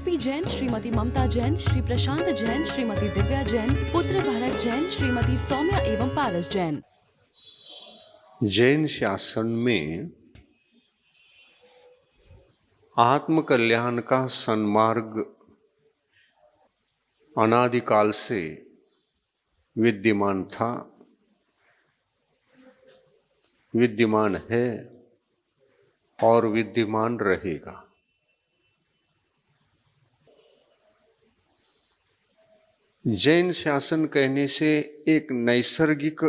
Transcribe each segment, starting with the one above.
RP Jain, Shrimati ममता जैन, श्री प्रशांत जैन, श्रीमती दिव्या जैन, पुत्र भरत जैन, श्रीमती सौम्या एवं पारस जैन। जैन शासन में आत्म कल्याण का सन्मार्ग अनादिकाल से विद्यमान था, विद्यमान है और विद्यमान रहेगा। जैन शासन कहने से एक नैसर्गिक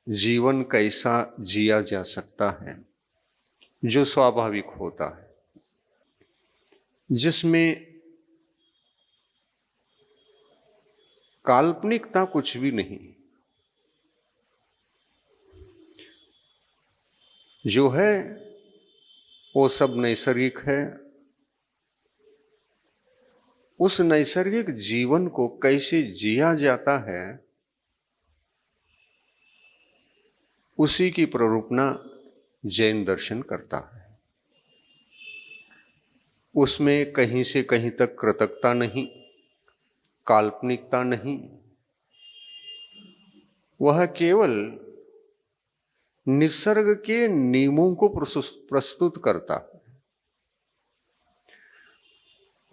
जीवन कैसा जिया जा सकता है जो स्वाभाविक होता है, जिसमें काल्पनिकता कुछ भी नहीं, जो है वो सब नैसर्गिक है। उस नैसर्गिक जीवन को कैसे जिया जाता है उसी की प्ररूपणा जैन दर्शन करता है। उसमें कहीं से कहीं तक कृतज्ञता नहीं, काल्पनिकता नहीं, वह केवल निसर्ग के नियमों को प्रस्तुत करता है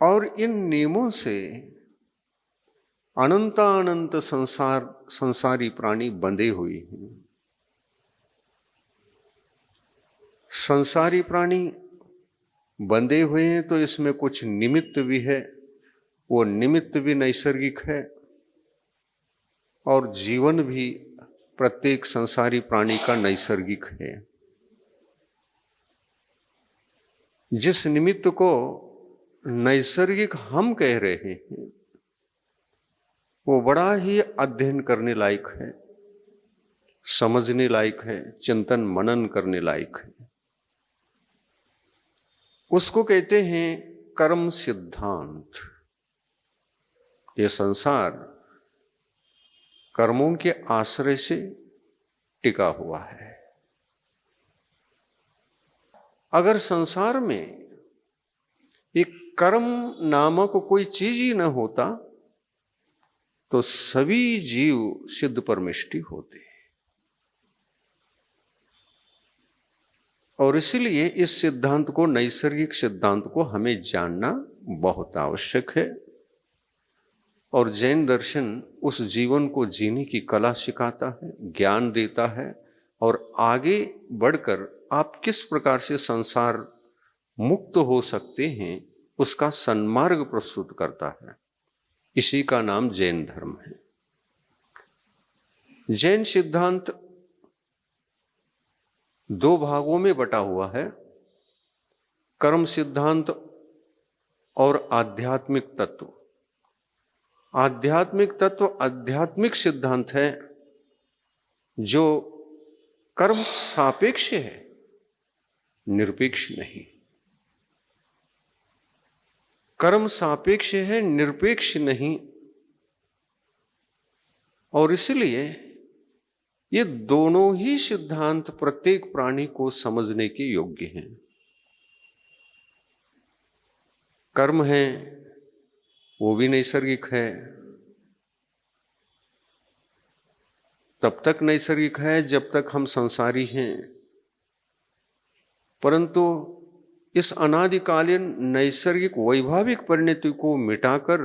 और इन नियमों से अनंतानंत संसारी प्राणी बंधे हुए हैं। संसारी प्राणी बंधे हुए हैं तो इसमें कुछ निमित्त भी है, वो निमित्त भी नैसर्गिक है और जीवन भी प्रत्येक संसारी प्राणी का नैसर्गिक है। जिस निमित्त को नैसर्गिक हम कह रहे हैं वो बड़ा ही अध्ययन करने लायक है, समझने लायक है, चिंतन मनन करने लायक है। उसको कहते हैं कर्म सिद्धांत। ये संसार कर्मों के आश्रय से टिका हुआ है। अगर संसार में एक कर्म नामक कोई चीज ही न होता तो सभी जीव सिद्ध परमेष्टि होते। और इसलिए इस सिद्धांत को, नैसर्गिक सिद्धांत को हमें जानना बहुत आवश्यक है। और जैन दर्शन उस जीवन को जीने की कला सिखाता है, ज्ञान देता है और आगे बढ़कर आप किस प्रकार से संसार मुक्त हो सकते हैं उसका सन्मार्ग प्रस्तुत करता है। इसी का नाम जैन धर्म है। जैन सिद्धांत दो भागों में बटा हुआ है, कर्म सिद्धांत और आध्यात्मिक तत्व। आध्यात्मिक तत्व आध्यात्मिक सिद्धांत है जो कर्म सापेक्ष है, निरपेक्ष नहीं। कर्म सापेक्ष है, निरपेक्ष नहीं। और इसलिए ये दोनों ही सिद्धांत प्रत्येक प्राणी को समझने के योग्य हैं। कर्म है वो भी नैसर्गिक है, तब तक नैसर्गिक है जब तक हम संसारी हैं। परंतु इस अनादिकालीन नैसर्गिक वैभाविक परिणति को मिटाकर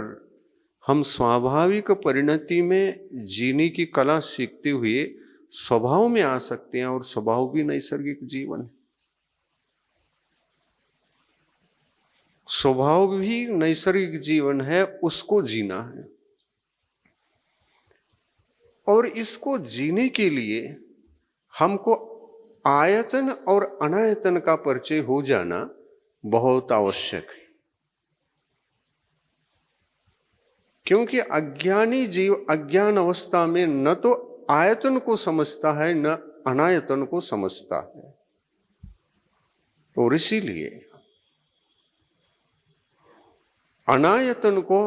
हम स्वाभाविक परिणति में जीने की कला सीखते हुए स्वभाव में आ सकते हैं। और स्वभाव भी नैसर्गिक जीवन है, स्वभाव भी नैसर्गिक जीवन है, उसको जीना है। और इसको जीने के लिए हमको आयतन और अनायतन का परिचय हो जाना बहुत आवश्यक है। क्योंकि अज्ञानी जीव अज्ञान अवस्था में न तो आयतन को समझता है न अनायतन को समझता है। और इसीलिए अनायतन को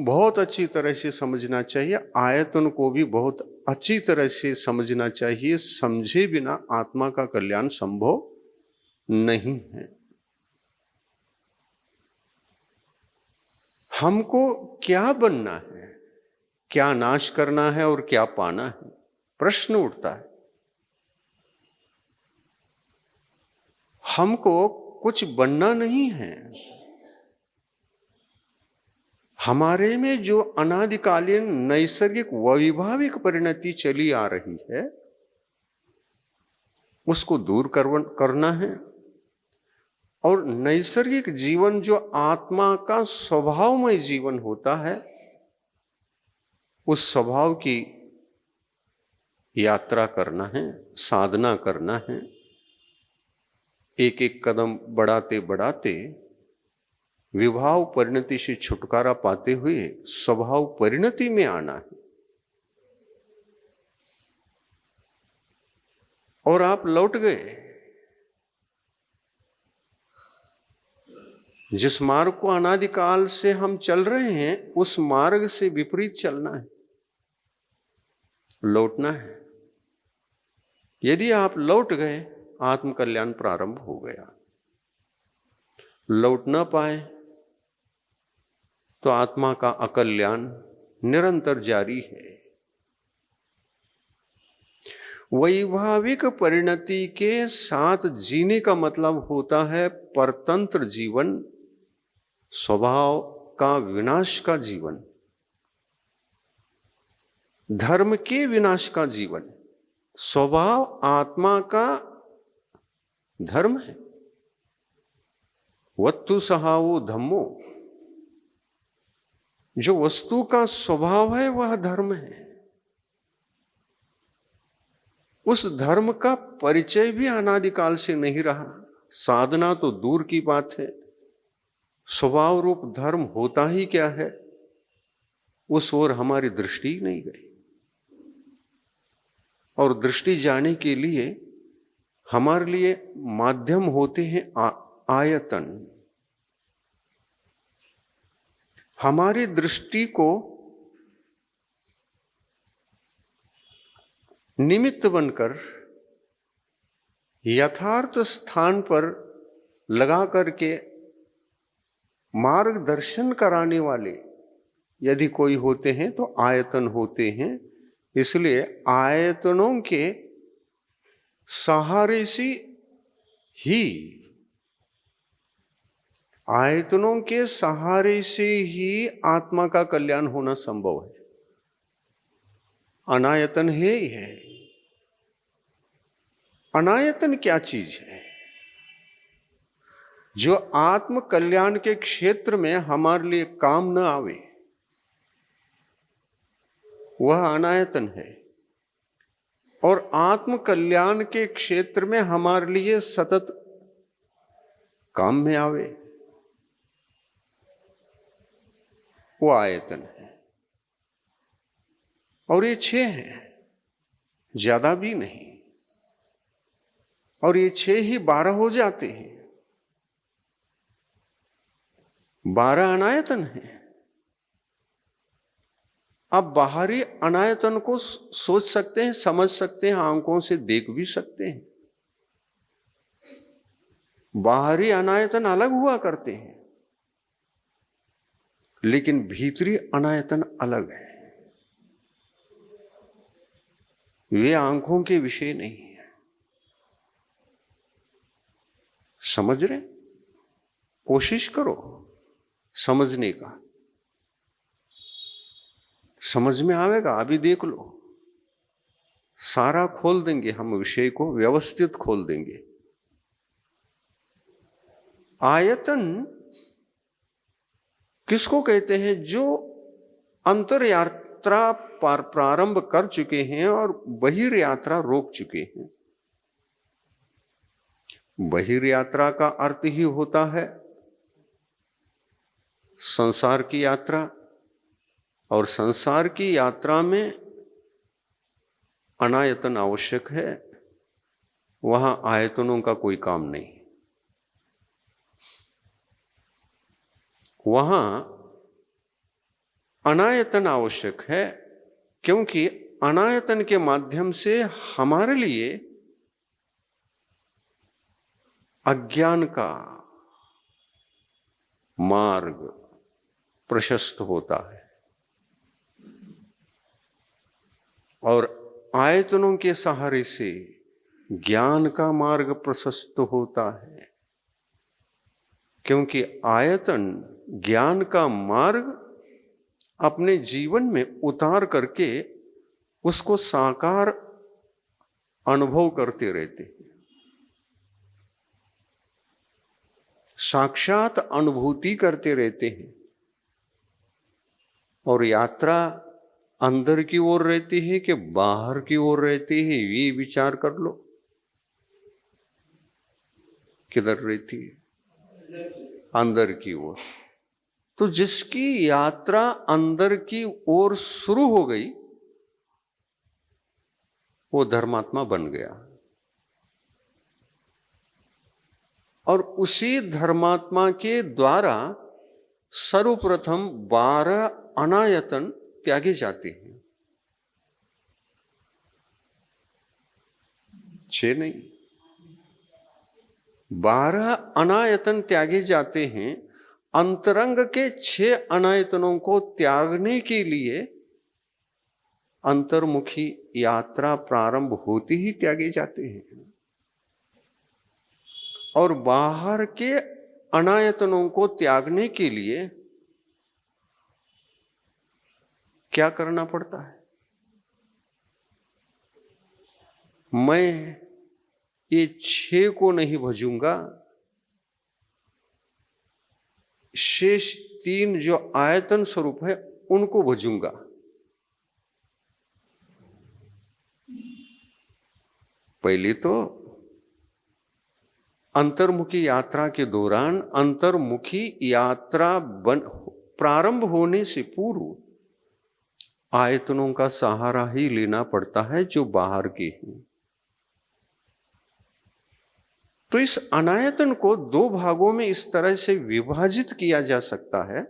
बहुत अच्छी तरह से समझना चाहिए, आयतन को भी बहुत अच्छी तरह से समझना चाहिए। समझे बिना आत्मा का कल्याण संभव नहीं है। हमको क्या बनना है, क्या नाश करना है और क्या पाना है, प्रश्न उठता है। हमको कुछ बनना नहीं है। हमारे में जो अनादिकालीन नैसर्गिक वैभाविक परिणति चली आ रही है उसको दूर करना है। और नैसर्गिक जीवन जो आत्मा का स्वभावमय जीवन होता है उस स्वभाव की यात्रा करना है, साधना करना है। एक एक कदम बढ़ाते बढ़ाते विभाव परिणति से छुटकारा पाते हुए स्वभाव परिणति में आना है। और आप लौट गए। जिस मार्ग को अनादिकाल से हम चल रहे हैं उस मार्ग से विपरीत चलना है, लौटना है। यदि आप लौट गए आत्म कल्याण प्रारंभ हो गया। लौट ना पाए तो आत्मा का अकल्याण निरंतर जारी है। वैभाविक परिणति के साथ जीने का मतलब होता है परतंत्र जीवन, स्वभाव का विनाश का जीवन, धर्म के विनाश का जीवन। स्वभाव आत्मा का धर्म है। वस्तु सहावो धम्मो, जो वस्तु का स्वभाव है वह धर्म है। उस धर्म का परिचय भी अनादिकाल से नहीं रहा। साधना तो दूर की बात है, स्वभाव रूप धर्म होता ही क्या है उस ओर हमारी दृष्टि नहीं गई। और दृष्टि जाने के लिए हमारे लिए माध्यम होते हैं आयतन। हमारी दृष्टि को निमित्त बनकर यथार्थ स्थान पर लगा करके मार्गदर्शन कराने वाले यदि कोई होते हैं तो आयतन होते हैं। इसलिए आयतनों के सहारे से ही, आयतनों के सहारे से ही आत्मा का कल्याण होना संभव है। अनायतन है ही है। अनायतन क्या चीज है? जो आत्म कल्याण के क्षेत्र में हमारे लिए काम न आवे वह अनायतन है। और आत्म कल्याण के क्षेत्र में हमारे लिए सतत काम में आवे वो आयतन है। और ये 6 हैं, ज्यादा भी नहीं। और ये 6 ही 12 हो जाते हैं। 12 अनायतन है। आप बाहरी अनायतन को सोच सकते हैं, समझ सकते हैं, आंखों से देख भी सकते हैं। बाहरी अनायतन अलग हुआ करते हैं लेकिन भीतरी अनायतन अलग है। वे आंखों के विषय नहीं है। समझ रहे? कोशिश करो समझने का। समझ में आवेगा। अभी देख लो, सारा खोल देंगे हम, विषय को व्यवस्थित खोल देंगे। आयतन किसको कहते हैं? जो अंतर यात्रा प्रारंभ कर चुके हैं और बहिर यात्रा रोक चुके हैं। बहिर यात्रा का अर्थ ही होता है संसार की यात्रा। और संसार की यात्रा में अनायतन आवश्यक है। वहां आयतनों का कोई काम नहीं। वहां अनायतन आवश्यक है क्योंकि अनायतन के माध्यम से हमारे लिए अज्ञान का मार्ग प्रशस्त होता है और आयतनों के सहारे से ज्ञान का मार्ग प्रशस्त होता है, क्योंकि आयतन ज्ञान का मार्ग अपने जीवन में उतार करके उसको साकार अनुभव करते रहते हैं, साक्षात अनुभूति करते रहते हैं। और यात्रा अंदर की ओर रहती है कि बाहर की ओर रहती है, ये विचार कर लो। किधर रहती है? अंदर की ओर। तो जिसकी यात्रा अंदर की ओर शुरू हो गई वो धर्मात्मा बन गया, और उसी धर्मात्मा के द्वारा सर्वप्रथम 12 अनायतन त्यागे जाते हैं। 6 नहीं, 12 अनायतन त्यागे जाते हैं। अंतरंग के 6 अनायतनों को त्यागने के लिए अंतर्मुखी यात्रा प्रारंभ होती ही त्यागे जाते हैं, और बाहर के अनायतनों को त्यागने के लिए क्या करना पड़ता है? मैं ये 6 को नहीं भजूंगा, शेष 3 जो आयतन स्वरूप है उनको भजूंगा। पहले तो अंतर्मुखी यात्रा के दौरान अंतर्मुखी यात्रा प्रारंभ होने से पूर्व आयतनों का सहारा ही लेना पड़ता है जो बाहर के हैं। तो इस अनायतन को 2 भागों में इस तरह से विभाजित किया जा सकता है,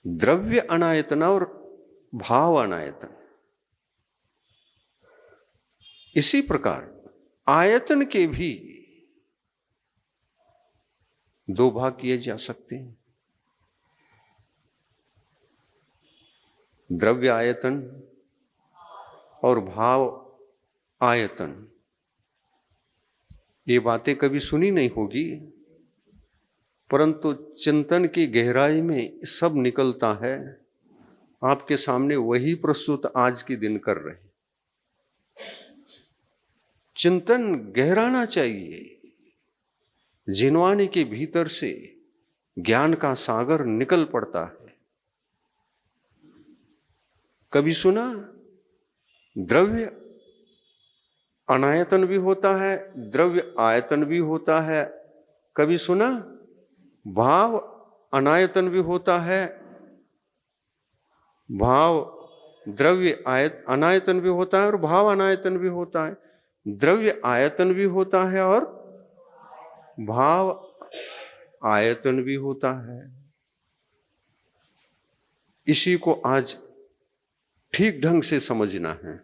द्रव्य अनायतन और भाव अनायतन। इसी प्रकार आयतन के भी 2 भाग किए जा सकते हैं, द्रव्य आयतन और भाव आयतन। ये बातें कभी सुनी नहीं होगी, परंतु चिंतन की गहराई में सब निकलता है। आपके सामने वही प्रस्तुत आज के दिन कर रहे हैं। चिंतन गहराना चाहिए, जिनवाने के भीतर से ज्ञान का सागर निकल पड़ता है। कभी सुना द्रव्य अनायतन भी होता है, द्रव्य आयतन भी होता है? कभी सुना भाव अनायतन भी होता है, भाव द्रव्य अनायतन भी होता है और भाव अनायतन भी होता है? द्रव्य आयतन भी होता है और भाव आयतन भी होता है। इसी को आज ठीक ढंग से समझना है,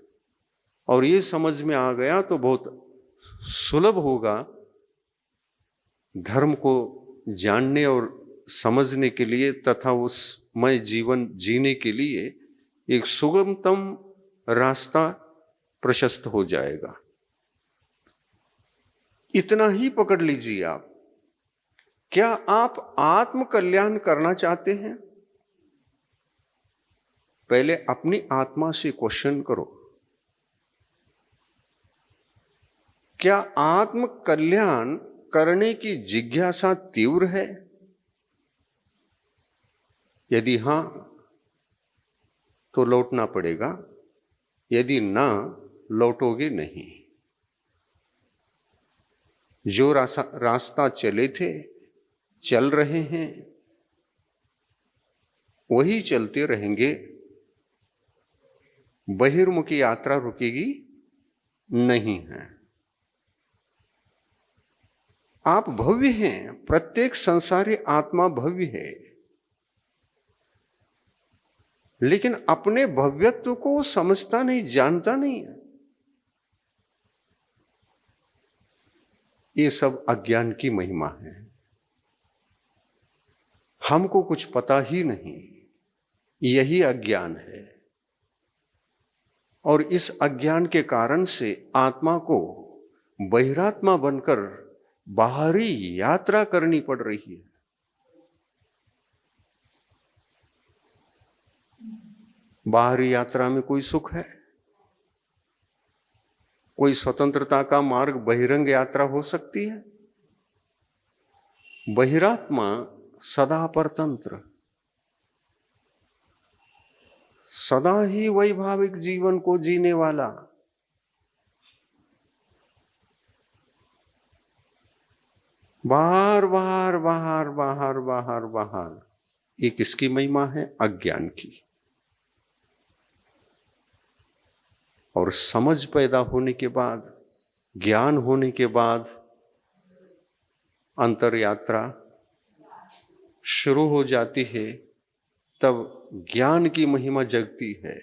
और ये समझ में आ गया तो बहुत सुलभ होगा धर्म को जानने और समझने के लिए, तथा उसमय जीवन जीने के लिए एक सुगमतम रास्ता प्रशस्त हो जाएगा। इतना ही पकड़ लीजिए आप। क्या आप आत्म कल्याण करना चाहते हैं? पहले अपनी आत्मा से क्वेश्चन करो, क्या आत्म कल्याण करने की जिज्ञासा तीव्र है? यदि हां तो लौटना पड़ेगा, यदि ना लौटोगे नहीं। जो रास्ता चले थे, चल रहे हैं, वही चलते रहेंगे। बहिर्मुखी यात्रा रुकेगी नहीं है। आप भव्य हैं, प्रत्येक संसारी आत्मा भव्य है, लेकिन अपने भव्यत्व को समझता नहीं, जानता नहीं है। ये सब अज्ञान की महिमा है। हमको कुछ पता ही नहीं, यही अज्ञान है। और इस अज्ञान के कारण से आत्मा को बहिरात्मा बनकर बाहरी यात्रा करनी पड़ रही है। बाहरी यात्रा में कोई सुख है? कोई स्वतंत्रता का मार्ग बहिरंग यात्रा हो सकती है? बहिरात्मा सदा परतंत्र, सदा ही वैभाविक जीवन को जीने वाला, बाहर बाहर बाहर बाहर बाहर बाहर। ये किसकी महिमा है? अज्ञान की। और समझ पैदा होने के बाद, ज्ञान होने के बाद अंतर यात्रा शुरू हो जाती है, तब ज्ञान की महिमा जगती है।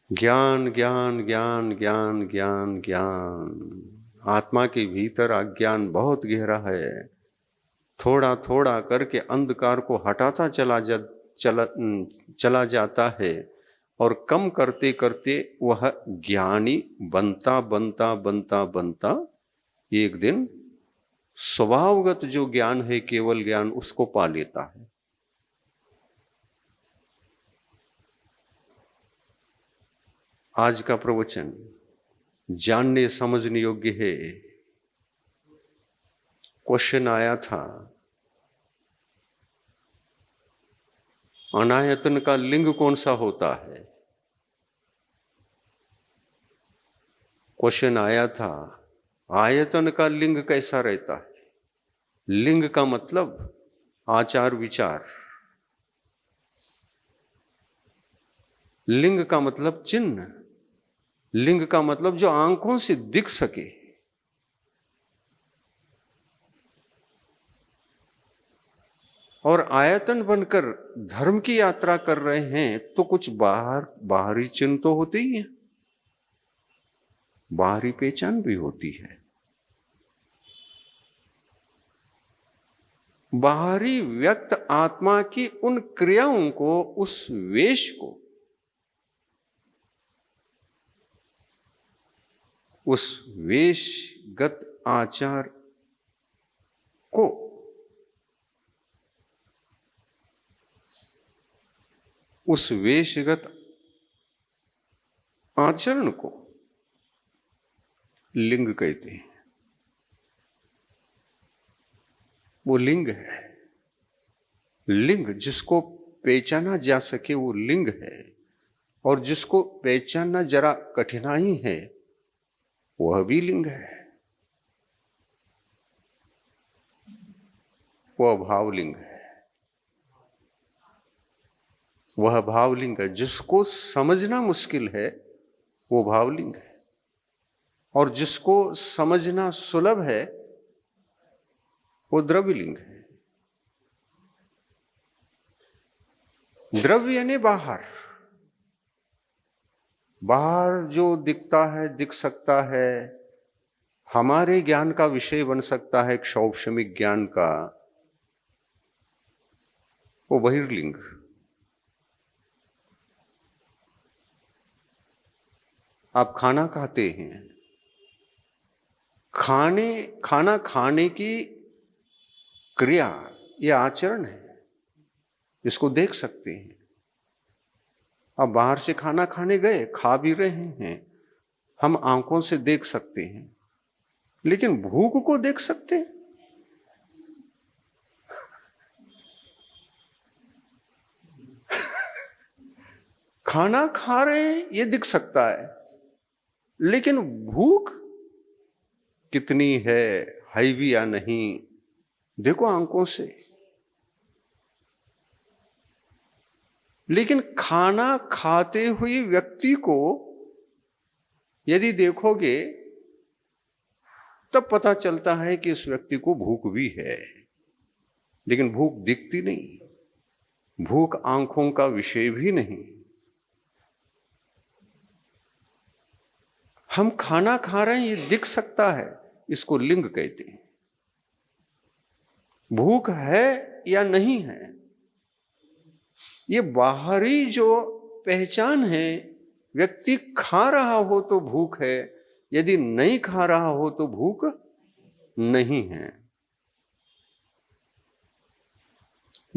ज्ञान ज्ञान ज्ञान ज्ञान ज्ञान ज्ञान। आत्मा के भीतर अज्ञान बहुत गहरा है। थोड़ा थोड़ा करके अंधकार को हटाता चला जाता है, और कम करते करते वह ज्ञानी बनता बनता बनता बनता एक दिन स्वभावगत जो ज्ञान है, केवल ज्ञान, उसको पा लेता है। आज का प्रवचन जानने समझने योग्य है। क्वेश्चन आया था, अनायतन का लिंग कौन सा होता है? क्वेश्चन आया था, आयतन का लिंग कैसा रहता है? लिंग का मतलब आचार विचार, लिंग का मतलब चिन्ह, लिंग का मतलब जो आंखों से दिख सके। और आयतन बनकर धर्म की यात्रा कर रहे हैं तो कुछ बाहरी चिन्ह तो होते ही हैं, बाहरी पहचान भी होती है। बाहरी व्यक्त आत्मा की उन क्रियाओं को, उस वेश को, उस वेशगत आचार को, उस वेशगत आचरण को लिंग कहते हैं। वो लिंग है। लिंग जिसको पहचाना जा सके वो लिंग है, और जिसको पहचानना जरा कठिनाई है वह भी लिंग है। वह भावलिंग है। वह भावलिंग है। जिसको समझना मुश्किल है वो भावलिंग है, और जिसको समझना सुलभ है वो द्रव्यलिंग है। द्रव्य यानी बाहर, बाहर जो दिखता है, दिख सकता है, हमारे ज्ञान का विषय बन सकता है, शैक्षणिक ज्ञान का, वो बहिर्लिंग। आप खाना खाते हैं, खाना खाने की क्रिया, यह आचरण है, इसको देख सकते हैं। आप बाहर से खाना खाने गए, खा भी रहे हैं, हम आंखों से देख सकते हैं, लेकिन भूख को देख सकते हैं? खाना खा रहे हैं ये दिख सकता है, लेकिन भूख कितनी है भी या नहीं, देखो आंखों से। लेकिन खाना खाते हुए व्यक्ति को यदि देखोगे तब पता चलता है कि इस व्यक्ति को भूख भी है, लेकिन भूख दिखती नहीं। भूख आंखों का विषय भी नहीं। हम खाना खा रहे हैं ये दिख सकता है, इसको लिंग कहते हैं। भूख है या नहीं है, ये बाहरी जो पहचान है, व्यक्ति खा रहा हो तो भूख है, यदि नहीं खा रहा हो तो भूख नहीं है।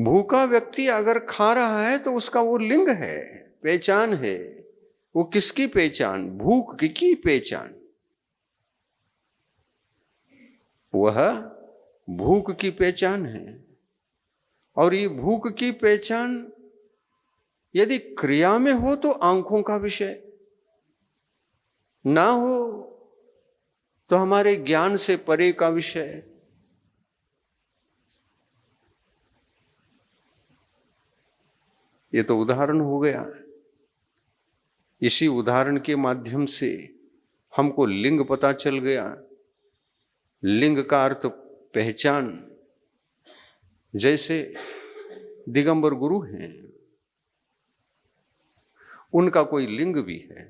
भूखा व्यक्ति अगर खा रहा है तो उसका वो लिंग है, पहचान है। वो किसकी पहचान? भूख की पहचान। वह भूख की पहचान है। और ये भूख की पहचान यदि क्रिया में हो तो आंखों का विषय, ना हो तो हमारे ज्ञान से परे का विषय। ये तो उदाहरण हो गया। इसी उदाहरण के माध्यम से हमको लिंग पता चल गया। लिंग का अर्थ पहचान। जैसे दिगंबर गुरु हैं, उनका कोई लिंग भी है,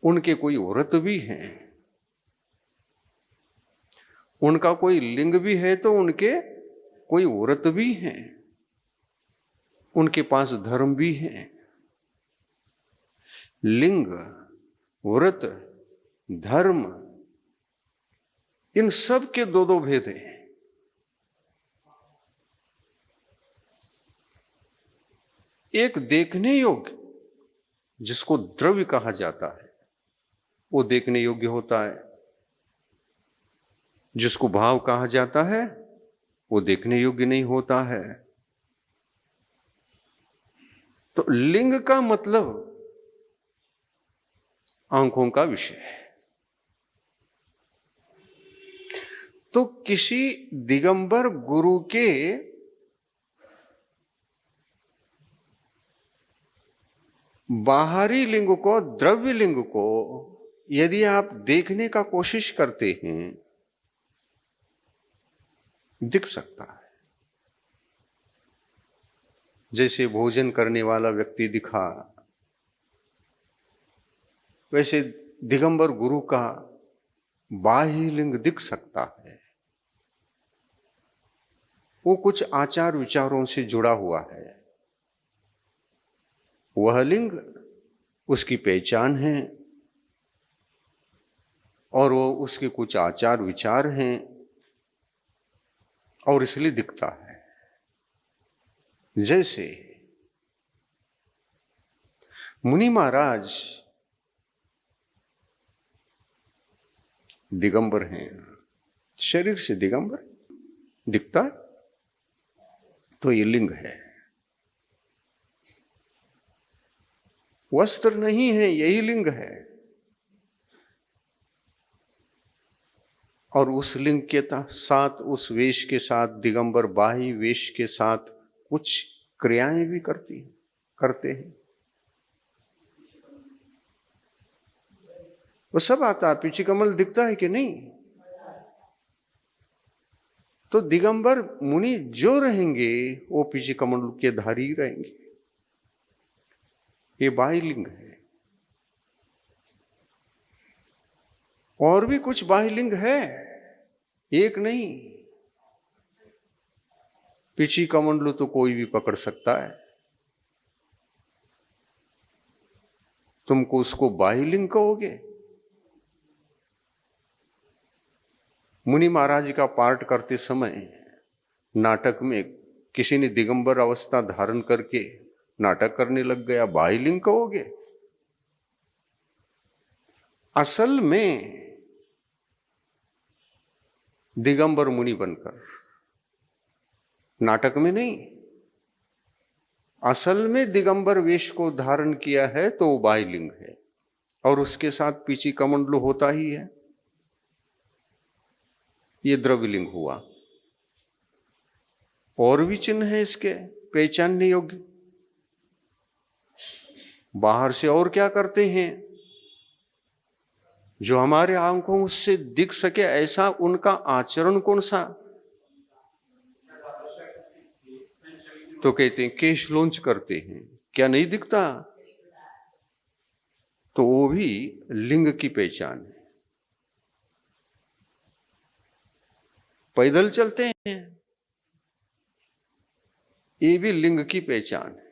उनके कोई व्रत भी हैं। उनका कोई लिंग भी है तो उनके कोई व्रत भी हैं, उनके पास धर्म भी है। लिंग, व्रत, धर्म, इन सब के दो दो भेद हैं। एक देखने योग्य, जिसको द्रव्य कहा जाता है, वो देखने योग्य होता है। जिसको भाव कहा जाता है वो देखने योग्य नहीं होता है। तो लिंग का मतलब आंखों का विषय है। तो किसी दिगंबर गुरु के बाहरी लिंग को, द्रव्य लिंग को यदि आप देखने का कोशिश करते हैं, दिख सकता है। जैसे भोजन करने वाला व्यक्ति दिखा, वैसे दिगंबर गुरु का बाह्य लिंग दिख सकता है। वो कुछ आचार विचारों से जुड़ा हुआ है। वह लिंग उसकी पहचान है और वो उसके कुछ आचार विचार हैं और इसलिए दिखता है। जैसे मुनि महाराज दिगंबर हैं, शरीर से दिगंबर दिखता है तो ये लिंग है। वस्त्र नहीं है, यही लिंग है। और उस लिंग के साथ, उस वेश के साथ, दिगंबर बाह्य वेश के साथ कुछ क्रियाएं भी करते हैं। वो सब आता है। पीछे कमल दिखता है कि नहीं? तो दिगंबर मुनि जो रहेंगे वो पीछे कमल के धारी रहेंगे। ये बाह्य लिंग है। और भी कुछ बाह्य लिंग है, एक नहीं। पीछे कमंडलू तो कोई भी पकड़ सकता है। तुमको उसको बाह्य लिंग कहोगे? मुनि महाराज का पाठ करते समय नाटक में किसी ने दिगंबर अवस्था धारण करके नाटक करने लग गया, बाह्य लिंग कहोगे? असल में दिगंबर मुनि बनकर, नाटक में नहीं। असल में दिगंबर वेश को धारण किया है तो वो बाह्य लिंग है और उसके साथ पीछे कमंडलू होता ही है। ये द्रव्य लिंग हुआ। और भी चिन्ह है इसके पहचानने योग्य। बाहर से और क्या करते हैं जो हमारे आंखों से दिख सके, ऐसा उनका आचरण कौन सा? तो कहते हैं केश लॉन्च करते हैं, क्या नहीं दिखता? तो वो भी लिंग की पहचान है। पैदल चलते हैं, ये भी लिंग की पहचान है।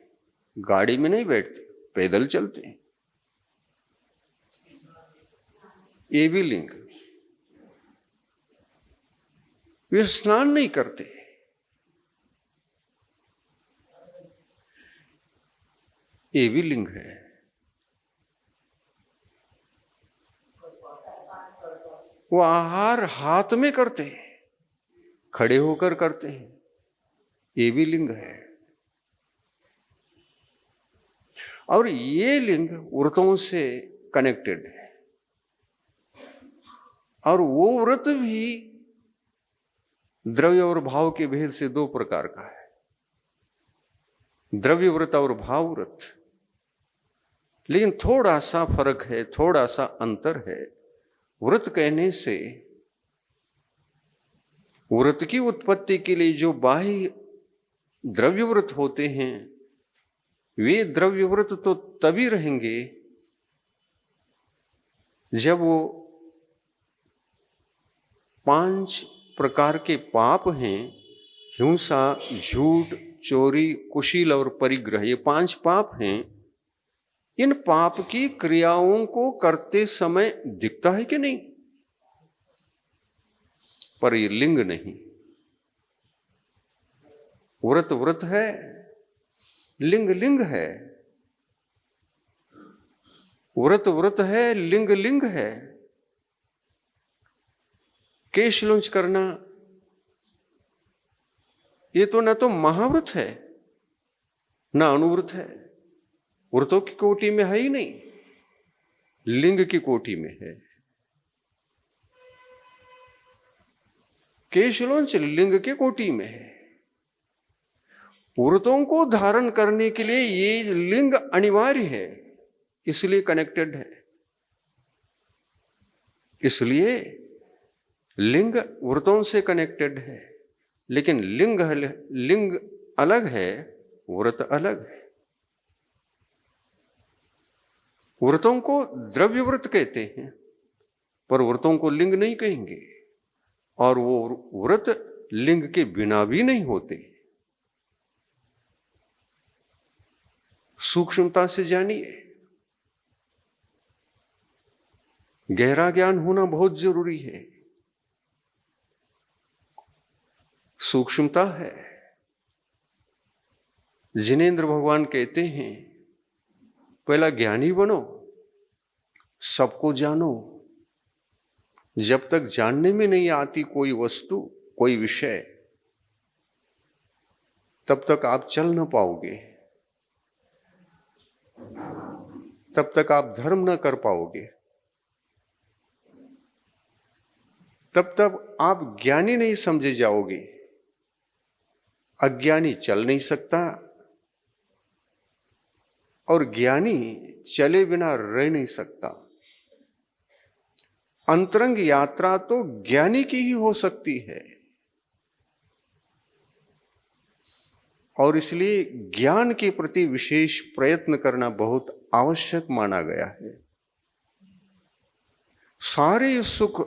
गाड़ी में नहीं बैठते, पैदल चलते हैं, ये भी लिंग। वे स्नान नहीं करते, ये भी लिंग है। वो आहार हाथ में करते हैं, खड़े होकर करते हैं, ये भी लिंग है। और ये लिंग व्रतों से कनेक्टेड है। और वो व्रत भी द्रव्य और भाव के भेद से दो प्रकार का है, द्रव्य व्रत और भाव व्रत। लेकिन थोड़ा सा फर्क है, थोड़ा सा अंतर है। व्रत कहने से व्रत की उत्पत्ति के लिए जो बाह्य द्रव्य व्रत होते हैं, वे द्रव्य व्रत तो तभी रहेंगे जब वो 5 प्रकार के पाप हैं, हिंसा, झूठ, चोरी, कुशील और परिग्रह, ये 5 पाप हैं। इन पाप की क्रियाओं को करते समय दिखता है कि नहीं? पर ये लिंग नहीं। व्रत व्रत है, लिंग लिंग है। व्रत व्रत है, लिंग लिंग है। केश लुंच करना ये तो ना तो महाव्रत है ना अनुव्रत है, व्रतों की कोटि में है ही नहीं, लिंग की कोटि में है। केश लुंच लिंग के कोटि में है। व्रतों को धारण करने के लिए ये लिंग अनिवार्य है, इसलिए कनेक्टेड है। इसलिए लिंग व्रतों से कनेक्टेड है। लेकिन लिंग अलग है, व्रत अलग है। व्रतों को द्रव्य व्रत कहते हैं, पर व्रतों को लिंग नहीं कहेंगे। और वो व्रत लिंग के बिना भी नहीं होते। सूक्ष्मता से जानिए, गहरा ज्ञान होना बहुत जरूरी है। सूक्ष्मता है। जिनेंद्र भगवान कहते हैं, पहला ज्ञानी बनो, सबको जानो। जब तक जानने में नहीं आती कोई वस्तु, कोई विषय, तब तक आप चल न पाओगे, तब तक आप धर्म न कर पाओगे, तब तक आप ज्ञानी नहीं समझे जाओगे। अज्ञानी चल नहीं सकता और ज्ञानी चले बिना रह नहीं सकता। अंतरंग यात्रा तो ज्ञानी की ही हो सकती है। और इसलिए ज्ञान के प्रति विशेष प्रयत्न करना बहुत आवश्यक माना गया है। सारे सुख,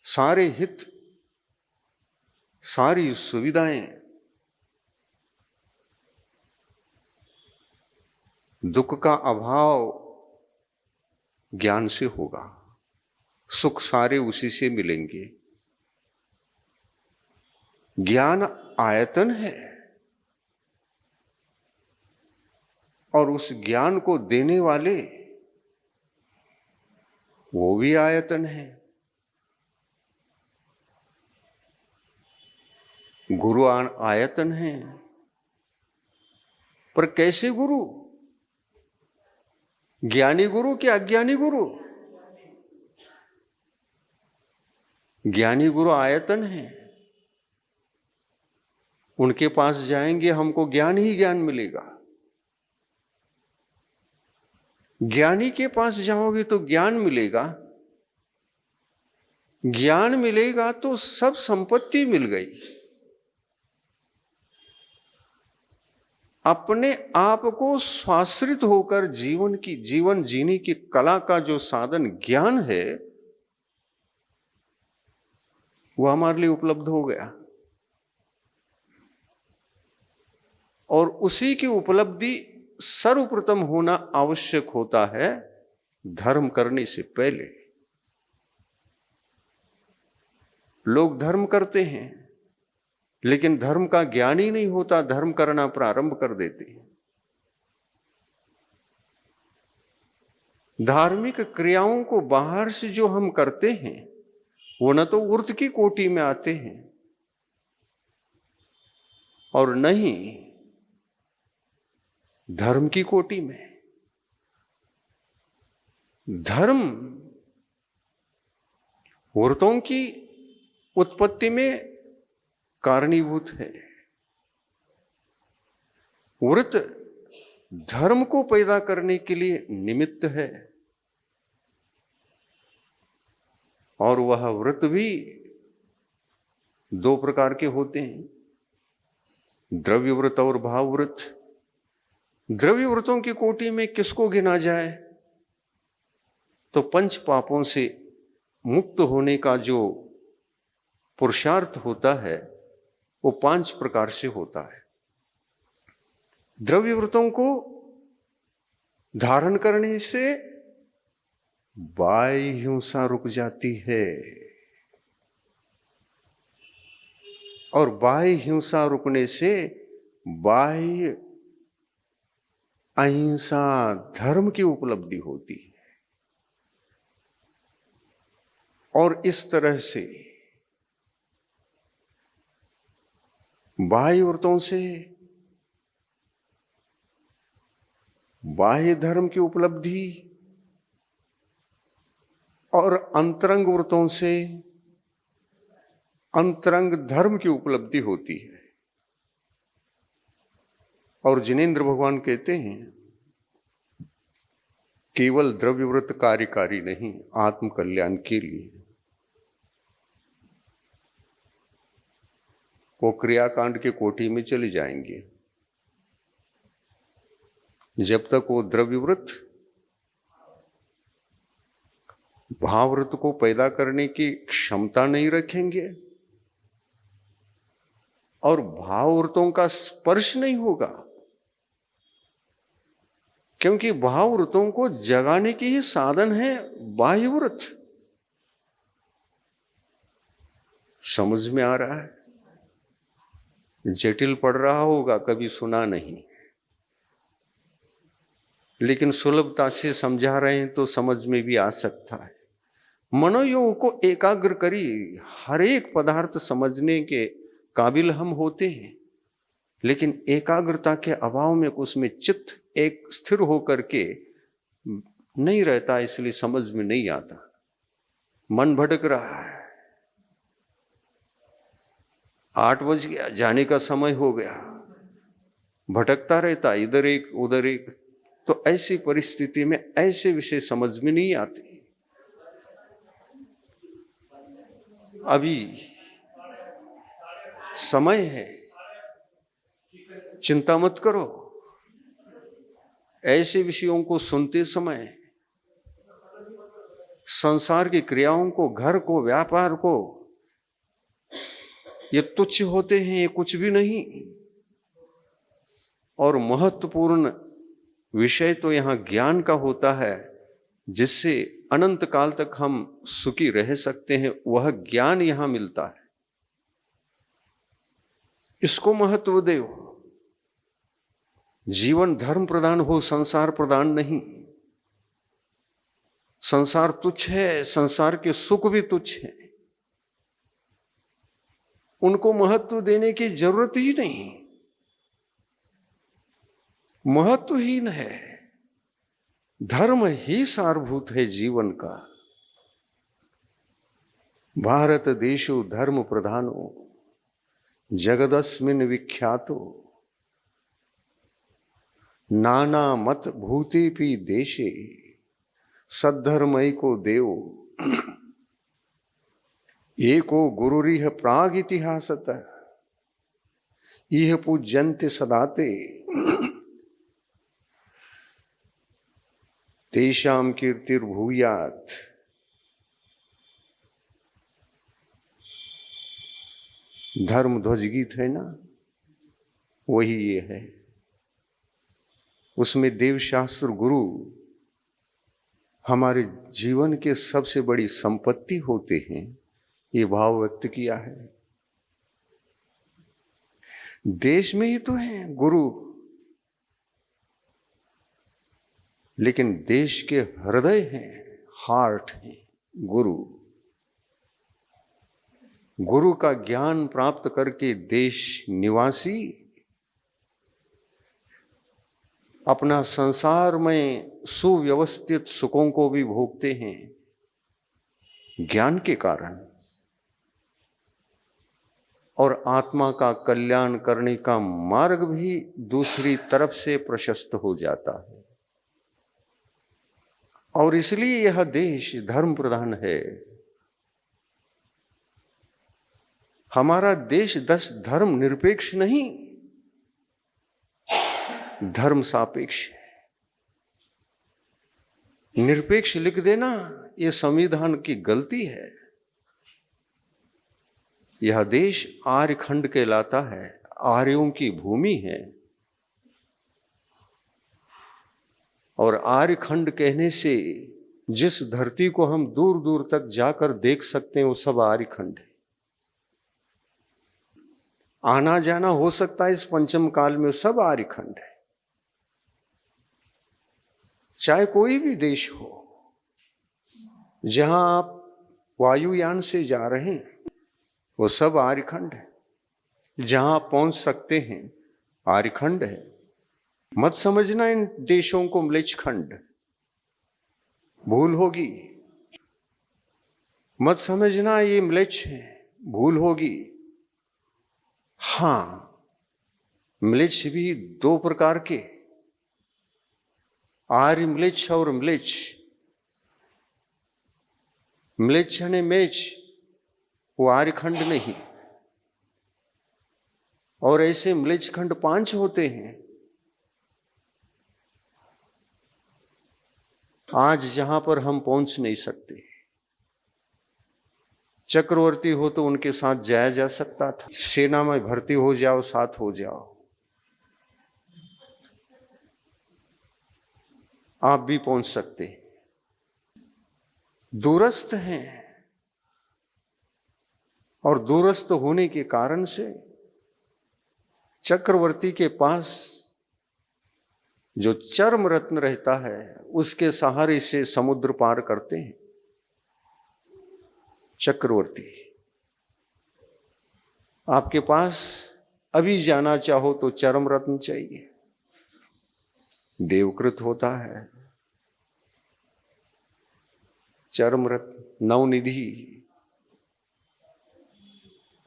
सारे हित, सारी सुविधाएं दुख का अभाव ज्ञान से होगा। सुख सारे उसी से मिलेंगे। ज्ञान आयतन है और उस ज्ञान को देने वाले वो भी आयतन है। गुरु आयतन है, पर कैसे गुरु? ज्ञानी गुरु कि अज्ञानी गुरु? ज्ञानी गुरु आयतन है। उनके पास जाएंगे हमको ज्ञान ही ज्ञान मिलेगा। ज्ञानी के पास जाओगे तो ज्ञान मिलेगा। ज्ञान मिलेगा तो सब संपत्ति मिल गई। अपने आप को स्वाश्रित होकर जीवन जीने की कला का जो साधन ज्ञान है, वो हमारे लिए उपलब्ध हो गया, और उसी की उपलब्धि सर्वप्रथम होना आवश्यक होता है धर्म करने से पहले। लोग धर्म करते हैं लेकिन धर्म का ज्ञान ही नहीं होता, धर्म करना प्रारंभ कर देते हैं। धार्मिक क्रियाओं को बाहर से जो हम करते हैं वो न तो उर्त की कोटि में आते हैं और न ही धर्म की कोटि में। धर्म व्रतों की उत्पत्ति में कारणीभूत है। व्रत धर्म को पैदा करने के लिए निमित्त है, और वह व्रत भी दो प्रकार के होते हैं, द्रव्य व्रत और भाव व्रत। द्रव्य व्रतों की कोटि में किसको गिना जाए तो पंच पापों से मुक्त होने का जो पुरुषार्थ होता है वो 5 प्रकार से होता है। द्रव्य व्रतों को धारण करने से बाह्य हिंसा रुक जाती है, और बाह्य हिंसा रुकने से बाह्य अहिंसा धर्म की उपलब्धि होती है। और इस तरह से बाह्य व्रतों से बाह्य धर्म की उपलब्धि और अंतरंग व्रतों से अंतरंग धर्म की उपलब्धि होती है। और जिनेंद्र भगवान कहते हैं केवल द्रव्य व्रत कार्यकारी नहीं, आत्म कल्याण के लिए। वो क्रियाकांड के कोटि में चले जाएंगे। जब तक वो द्रव्य व्रत भाव व्रत को पैदा करने की क्षमता नहीं रखेंगे और भाव व्रतों का स्पर्श नहीं होगा, क्योंकि भाव व्रतों को जगाने की ही साधन है बाह्य व्रत। समझ में आ रहा है? जटिल पड़ रहा होगा, कभी सुना नहीं, लेकिन सुलभता से समझा रहे हैं तो समझ में भी आ सकता है। मनोयोग को एकाग्र करी, हर एक पदार्थ समझने के काबिल हम होते हैं, लेकिन एकाग्रता के अभाव में उसमें चित्त एक स्थिर होकर के नहीं रहता, इसलिए समझ में नहीं आता, मन भटक रहा है। 8 बज गया, जाने का समय हो गया, भटकता रहता, इधर एक उधर एक। तो ऐसी परिस्थिति में ऐसे विषय समझ में नहीं आते। अभी समय है, चिंता मत करो। ऐसे विषयों को सुनते समय संसार की क्रियाओं को, घर को, व्यापार को, ये तुच्छ होते हैं, ये कुछ भी नहीं। और महत्वपूर्ण विषय तो यहां ज्ञान का होता है, जिससे अनंत काल तक हम सुखी रह सकते हैं, वह ज्ञान यहां मिलता है। इसको महत्व दो। जीवन धर्म प्रधान हो, संसार प्रधान नहीं। संसार तुच्छ है, संसार के सुख भी तुच्छ है, उनको महत्व देने की जरूरत ही नहीं, महत्वहीन है। धर्म ही सारभूत है जीवन का। भारत देशो धर्म प्रधानो जगदस्मिन् विख्यातो नाना मत भूतेपि देशे सद्धर्मैको देव एको गुरुरिह प्राग इतिहासतः इह पूज्यन्ते सदाते तेषां कीर्तिर्भूयात्। धर्म ध्वज गीत है ना, वही ये है। उसमें देवशास्त्र गुरु हमारे जीवन के सबसे बड़ी संपत्ति होते हैं, ये भाव व्यक्त किया है। देश में ही तो है गुरु, लेकिन देश के हृदय हैं, हार्ट हैं गुरु। गुरु का ज्ञान प्राप्त करके देश निवासी अपना संसार में सुव्यवस्थित सुखों को भी भोगते हैं ज्ञान के कारण, और आत्मा का कल्याण करने का मार्ग भी दूसरी तरफ से प्रशस्त हो जाता है। और इसलिए यह देश धर्म प्रधान है। हमारा देश धर्म निरपेक्ष नहीं, धर्म सापेक्ष है। निरपेक्ष लिख देना यह संविधान की गलती है। यह देश आर्यखंड कहलाता है, आर्यों की भूमि है। और आर्यखंड कहने से जिस धरती को हम दूर दूर तक जाकर देख सकते हैं वो सब आर्यखंड है। आना जाना हो सकता है इस पंचम काल में, सब आर्यखंड है। चाहे कोई भी देश हो, जहां आप वायुयान से जा रहे हैं वो सब आर्यखंड है। जहां आप पहुंच सकते हैं आर्यखंड है। मत समझना इन देशों को म्लेच्छखंड, भूल होगी। मत समझना ये म्लेच्छ है, भूल होगी। हां, म्लेच्छ भी दो प्रकार के, आर्य म्लेच्छ और म्लेच्छ। म्लेच्छ ने मेच, वो आर्यखंड नहीं। और ऐसे म्लेच्छखंड 5 होते हैं। आज जहां पर हम पहुंच नहीं सकते, चक्रवर्ती हो तो उनके साथ जाया जा सकता था। सेना में भर्ती हो जाओ, साथ हो जाओ, आप भी पहुंच सकते। दूरस्थ हैं, और दूरस्थ होने के कारण से चक्रवर्ती के पास जो चर्म रत्न रहता है उसके सहारे से समुद्र पार करते हैं चक्रवर्ती। आपके पास अभी जाना चाहो तो चर्म रत्न चाहिए, देवकृत होता है चर्म रत्न, नवनिधि।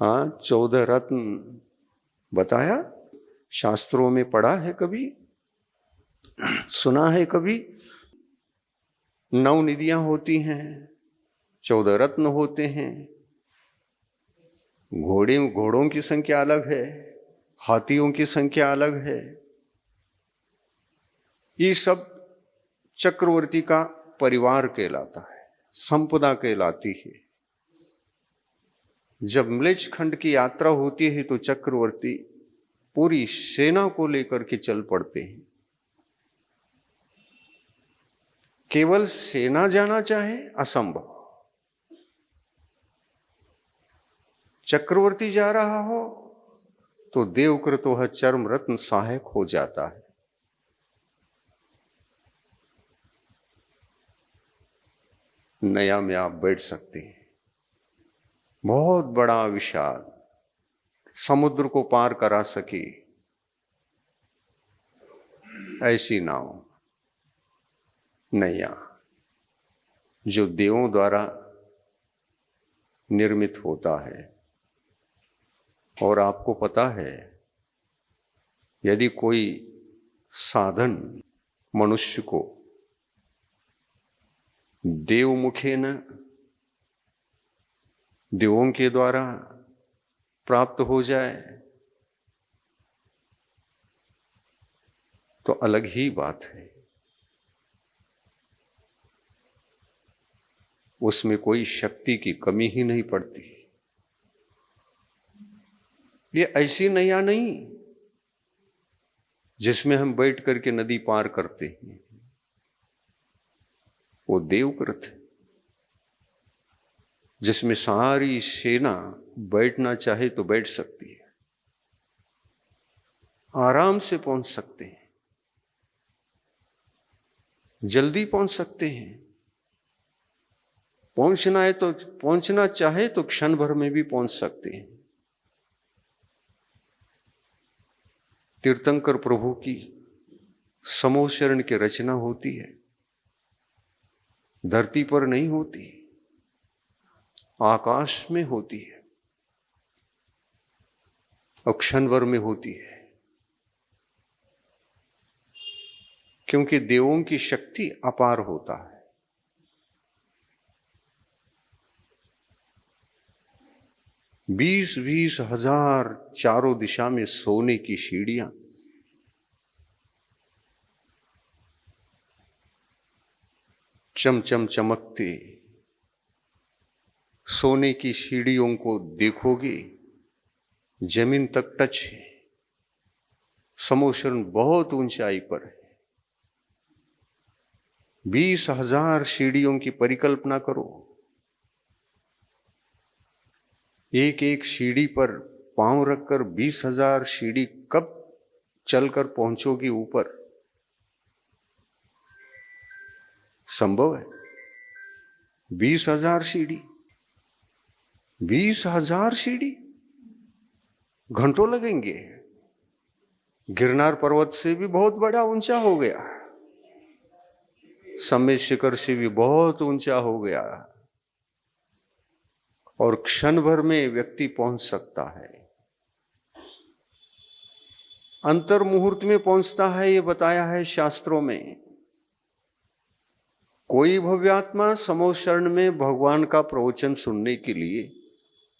हाँ, 14 रत्न बताया, शास्त्रों में पढ़ा है, कभी सुना है कभी? 9 निधियां होती हैं, 14 रत्न होते हैं। घोड़ों की संख्या अलग है, हाथियों की संख्या अलग है। ये सब चक्रवर्ती का परिवार कहलाता है, संपदा कहलाती है। जब म्लेच्छखंड की यात्रा होती है तो चक्रवर्ती पूरी सेना को लेकर के चल पड़ते हैं। केवल सेना जाना चाहे असंभव। चक्रवर्ती जा रहा हो तो देवकृत वह चर्म रत्न सहायक हो जाता है। नया में आप बैठ सकते हैं, बहुत बड़ा विशाल, समुद्र को पार करा सके ऐसी नाव, नैया, जो देवों द्वारा निर्मित होता है। और आपको पता है, यदि कोई साधन मनुष्य को देव मुखेन, देवों के द्वारा प्राप्त हो जाए तो अलग ही बात है, उसमें कोई शक्ति की कमी ही नहीं पड़ती। ये ऐसी नैया नहीं जिसमें हम बैठ करके नदी पार करते हैं, वो देवकृत है जिसमें सारी सेना बैठना चाहे तो बैठ सकती है, आराम से पहुंच सकते हैं, जल्दी पहुंच सकते हैं, पहुंचना है तो पहुंचना चाहे तो क्षण भर में भी पहुंच सकते हैं। तीर्थंकर प्रभु की समूह शरण की रचना होती है, धरती पर नहीं होती, आकाश में होती है और क्षण भर में होती है, क्योंकि देवों की शक्ति अपार होता है। 20-20 हजार चारों दिशा में सोने की सीढ़ियां, चमचम चमकते सोने की सीढ़ियों को देखोगे, जमीन तक टच है। समोशरण बहुत ऊंचाई पर है। 20,000 सीढ़ियों की परिकल्पना करो। एक एक सीढ़ी पर पांव रखकर 20,000 सीढ़ी कब चलकर पहुंचोगी ऊपर? संभव है? 20,000 सीढ़ी, 20,000 सीढ़ी, घंटों लगेंगे। गिरनार पर्वत से भी बहुत बड़ा ऊंचा हो गया, समेत शिखर से भी बहुत ऊंचा हो गया, और क्षण भर में व्यक्ति पहुंच सकता है। अंतर मुहूर्त में पहुंचता है, ये बताया है शास्त्रों में। कोई भव्यात्मा समूह शरण में भगवान का प्रवचन सुनने के लिए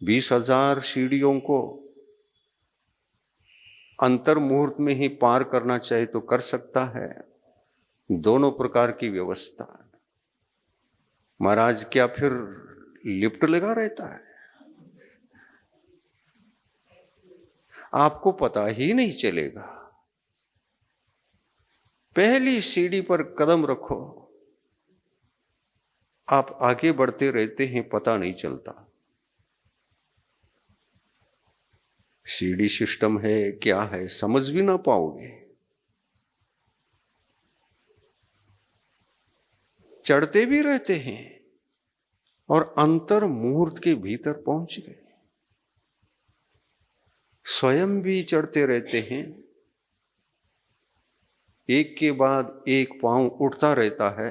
20,000 सीढ़ियों को अंतर मुहूर्त में ही पार करना चाहे तो कर सकता है। दोनों प्रकार की व्यवस्था। महाराज क्या फिर लिफ्ट लगा रहता है? आपको पता ही नहीं चलेगा। पहली सीढ़ी पर कदम रखो, आप आगे बढ़ते रहते हैं, पता नहीं चलता। सीढ़ी सिस्टम है क्या है समझ भी ना पाओगे। चढ़ते भी रहते हैं और अंतर मुहूर्त के भीतर पहुंच गए। स्वयं भी चढ़ते रहते हैं, एक के बाद एक पांव उठता रहता है।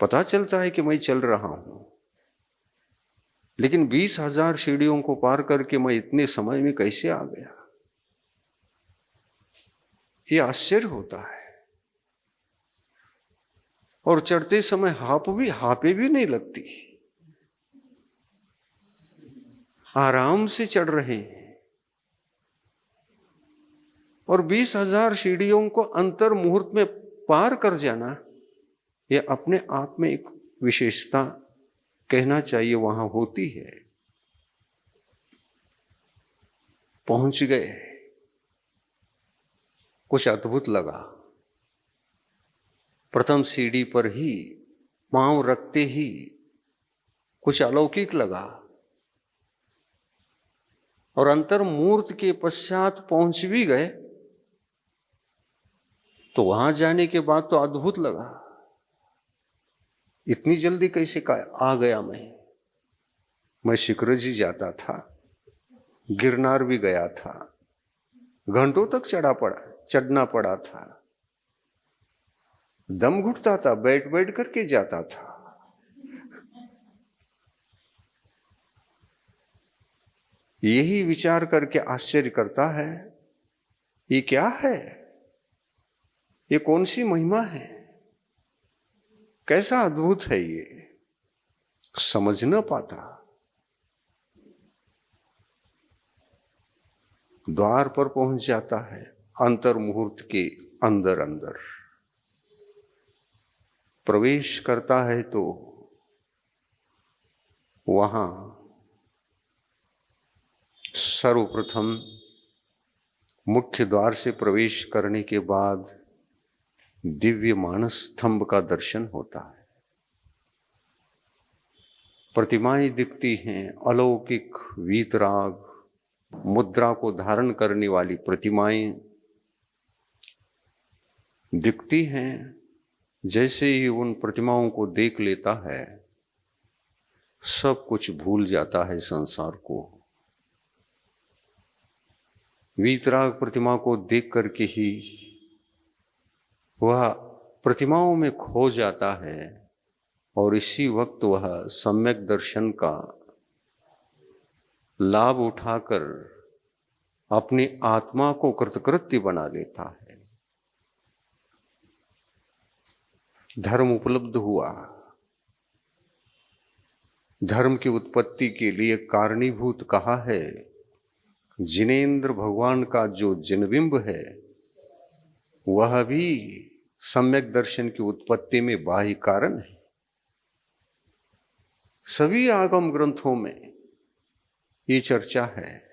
पता चलता है कि मैं चल रहा हूं, लेकिन 20,000 सीढ़ियों को पार करके मैं इतने समय में कैसे आ गया? ये आश्चर्य होता है। और चढ़ते समय हापे भी नहीं लगती, आराम से चढ़ रहे हैं। और 20,000 सीढ़ियों को अंतर मुहूर्त में पार कर जाना, यह अपने आप में एक विशेषता कहना चाहिए वहां होती है। पहुंच गए, कुछ अद्भुत लगा। प्रथम सीढ़ी पर ही पांव रखते ही कुछ अलौकिक लगा, और अंतर मूर्त के पश्चात पहुंच भी गए तो वहां जाने के बाद तो अद्भुत लगा। इतनी जल्दी कैसे आ गया मैं शिखर जी जाता था, गिरनार भी गया था, घंटों तक चढ़ना पड़ा था, दम घुटता था, बैठ बैठ करके जाता था। यही विचार करके आश्चर्य करता है, ये क्या है? ये कौन सी महिमा है? कैसा अद्भुत है ये? समझ न पाता। द्वार पर पहुंच जाता है, अंतर मुहूर्त के अंदर अंदर प्रवेश करता है तो वहां सर्वप्रथम मुख्य द्वार से प्रवेश करने के बाद दिव्य मानस स्तंभ का दर्शन होता है। प्रतिमाएं दिखती हैं, अलौकिक वीतराग मुद्रा को धारण करने वाली प्रतिमाएं दिखती हैं। जैसे ही उन प्रतिमाओं को देख लेता है, सब कुछ भूल जाता है संसार को। वीतराग प्रतिमा को देख करके ही वह प्रतिमाओं में खो जाता है और इसी वक्त वह सम्यक दर्शन का लाभ उठाकर अपनी आत्मा को कृतकृत्य बना लेता है। धर्म उपलब्ध हुआ। धर्म की उत्पत्ति के लिए कारणीभूत कहा है। जिनेंद्र भगवान का जो जिनबिंब है वह भी सम्यक दर्शन की उत्पत्ति में बाह्य कारण है। सभी आगम ग्रंथों में ये चर्चा है।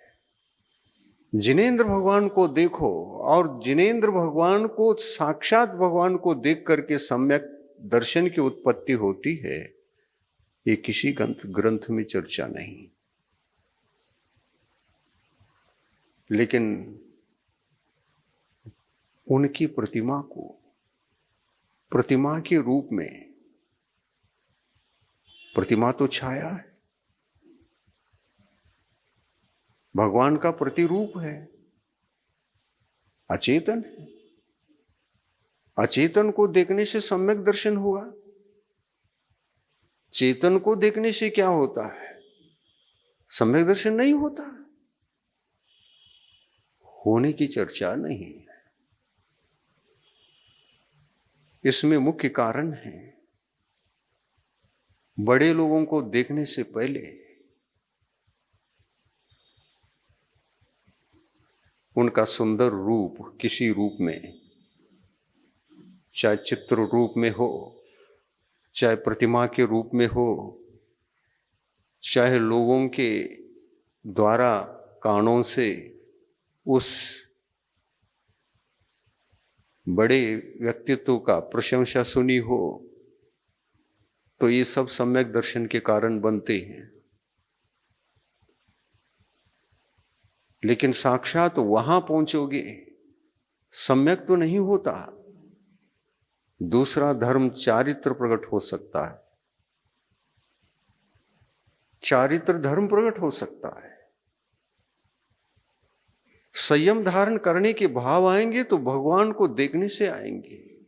जिनेंद्र भगवान को देखो और जिनेंद्र भगवान को साक्षात भगवान को देख करके सम्यक दर्शन की उत्पत्ति होती है, ये किसी ग्रंथ में चर्चा नहीं। लेकिन उनकी प्रतिमा को प्रतिमा के रूप में, प्रतिमा तो छाया है, भगवान का प्रतिरूप है, अचेतन है। अचेतन को देखने से सम्यक दर्शन हुआ। चेतन को देखने से क्या होता है? सम्यक दर्शन नहीं होता। होने की चर्चा नहीं है। इसमें मुख्य कारण है, बड़े लोगों को देखने से पहले उनका सुंदर रूप किसी रूप में, चाहे चित्र रूप में हो, चाहे प्रतिमा के रूप में हो, चाहे लोगों के द्वारा कानों से उस बड़े व्यक्तित्व का प्रशंसा सुनी हो, तो ये सब सम्यक दर्शन के कारण बनते हैं। लेकिन साक्षात वहां पहुंचोगे, सम्यक तो नहीं होता। दूसरा धर्म चारित्र प्रकट हो सकता है, चारित्र धर्म प्रकट हो सकता है। संयम धारण करने के भाव आएंगे तो भगवान को देखने से आएंगे।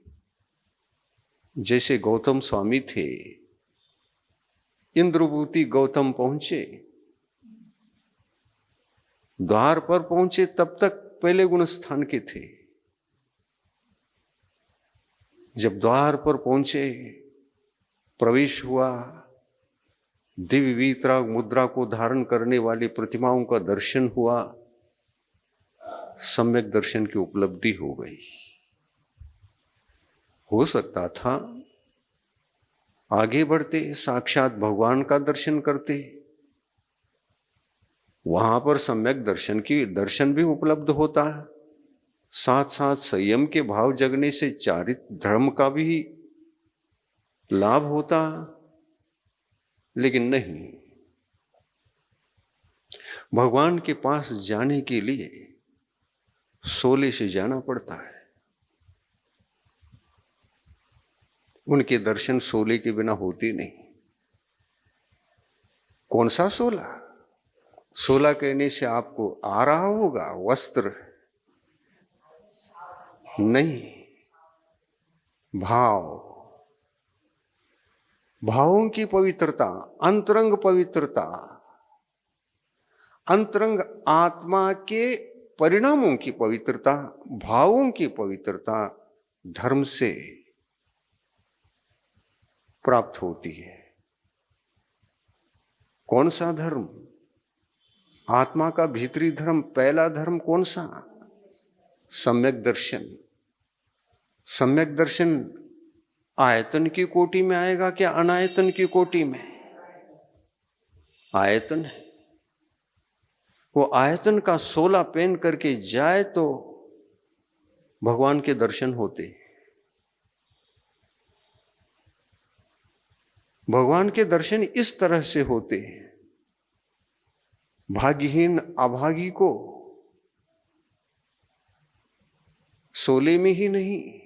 जैसे गौतम स्वामी थे, इंद्रभूति गौतम पहुंचे, द्वार पर पहुंचे तब तक पहले गुण स्थान के थे। जब द्वार पर पहुंचे, प्रवेश हुआ, दिव्य वीतराग मुद्रा को धारण करने वाली प्रतिमाओं का दर्शन हुआ, सम्यक दर्शन की उपलब्धि हो गई। हो सकता था आगे बढ़ते साक्षात भगवान का दर्शन करते, वहां पर सम्यक दर्शन भी उपलब्ध होता है। साथ साथ संयम के भाव जगने से चारित्र धर्म का भी लाभ होता, लेकिन नहीं। भगवान के पास जाने के लिए सोले से जाना पड़ता है। उनके दर्शन सोले के बिना होते नहीं। कौन सा सोला? सोला कहने से आपको आ रहा होगा वस्त्र, नहीं, भाव, भावों की पवित्रता, अंतरंग पवित्रता, अंतरंग आत्मा के परिणामों की पवित्रता, भावों की पवित्रता धर्म से प्राप्त होती है। कौन सा धर्म? आत्मा का भीतरी धर्म। पहला धर्म कौन सा? सम्यक दर्शन। सम्यक दर्शन आयतन की कोटि में आएगा क्या अनायतन की कोटि में? आयतन है। वो आयतन का 16 पहन करके जाए तो भगवान के दर्शन होते। भगवान के दर्शन इस तरह से होते हैं। भाग्यहीन अभागी को 16 में ही नहीं,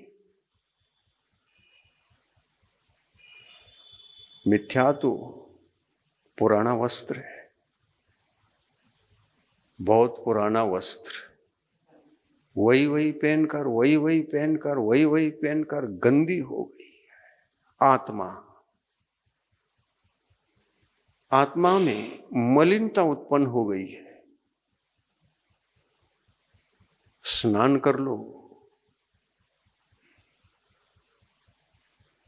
मिथ्या तो पुराना वस्त्र है, बहुत पुराना वस्त्र। वही पहनकर गंदी हो गई आत्मा में मलिनता उत्पन्न हो गई है। स्नान कर लो,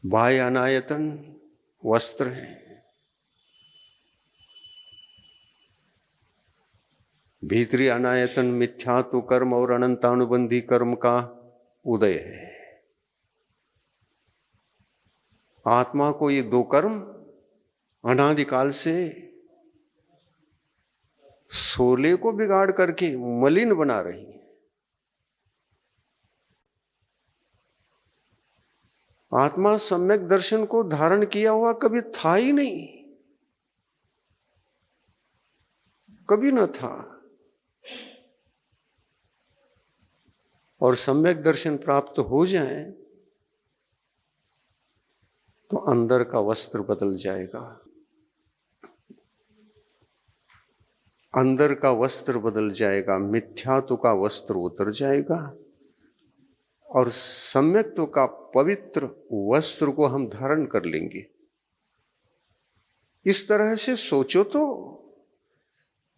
बाह्य अनायतन वस्त्र है, भीतरी अनायतन मिथ्यात्व कर्म और अनंतानुबंधी कर्म का उदय है। आत्मा को ये दो कर्म अनादिकाल से 16 को बिगाड़ करके मलिन बना रही है। आत्मा सम्यक दर्शन को धारण किया हुआ कभी था ही नहीं, कभी न था। और सम्यक दर्शन प्राप्त हो जाए तो अंदर का वस्त्र बदल जाएगा, अंदर का वस्त्र बदल जाएगा, मिथ्यात्व का वस्त्र उतर जाएगा और सम्यक्त्व का पवित्र वस्त्र को हम धारण कर लेंगे। इस तरह से सोचो तो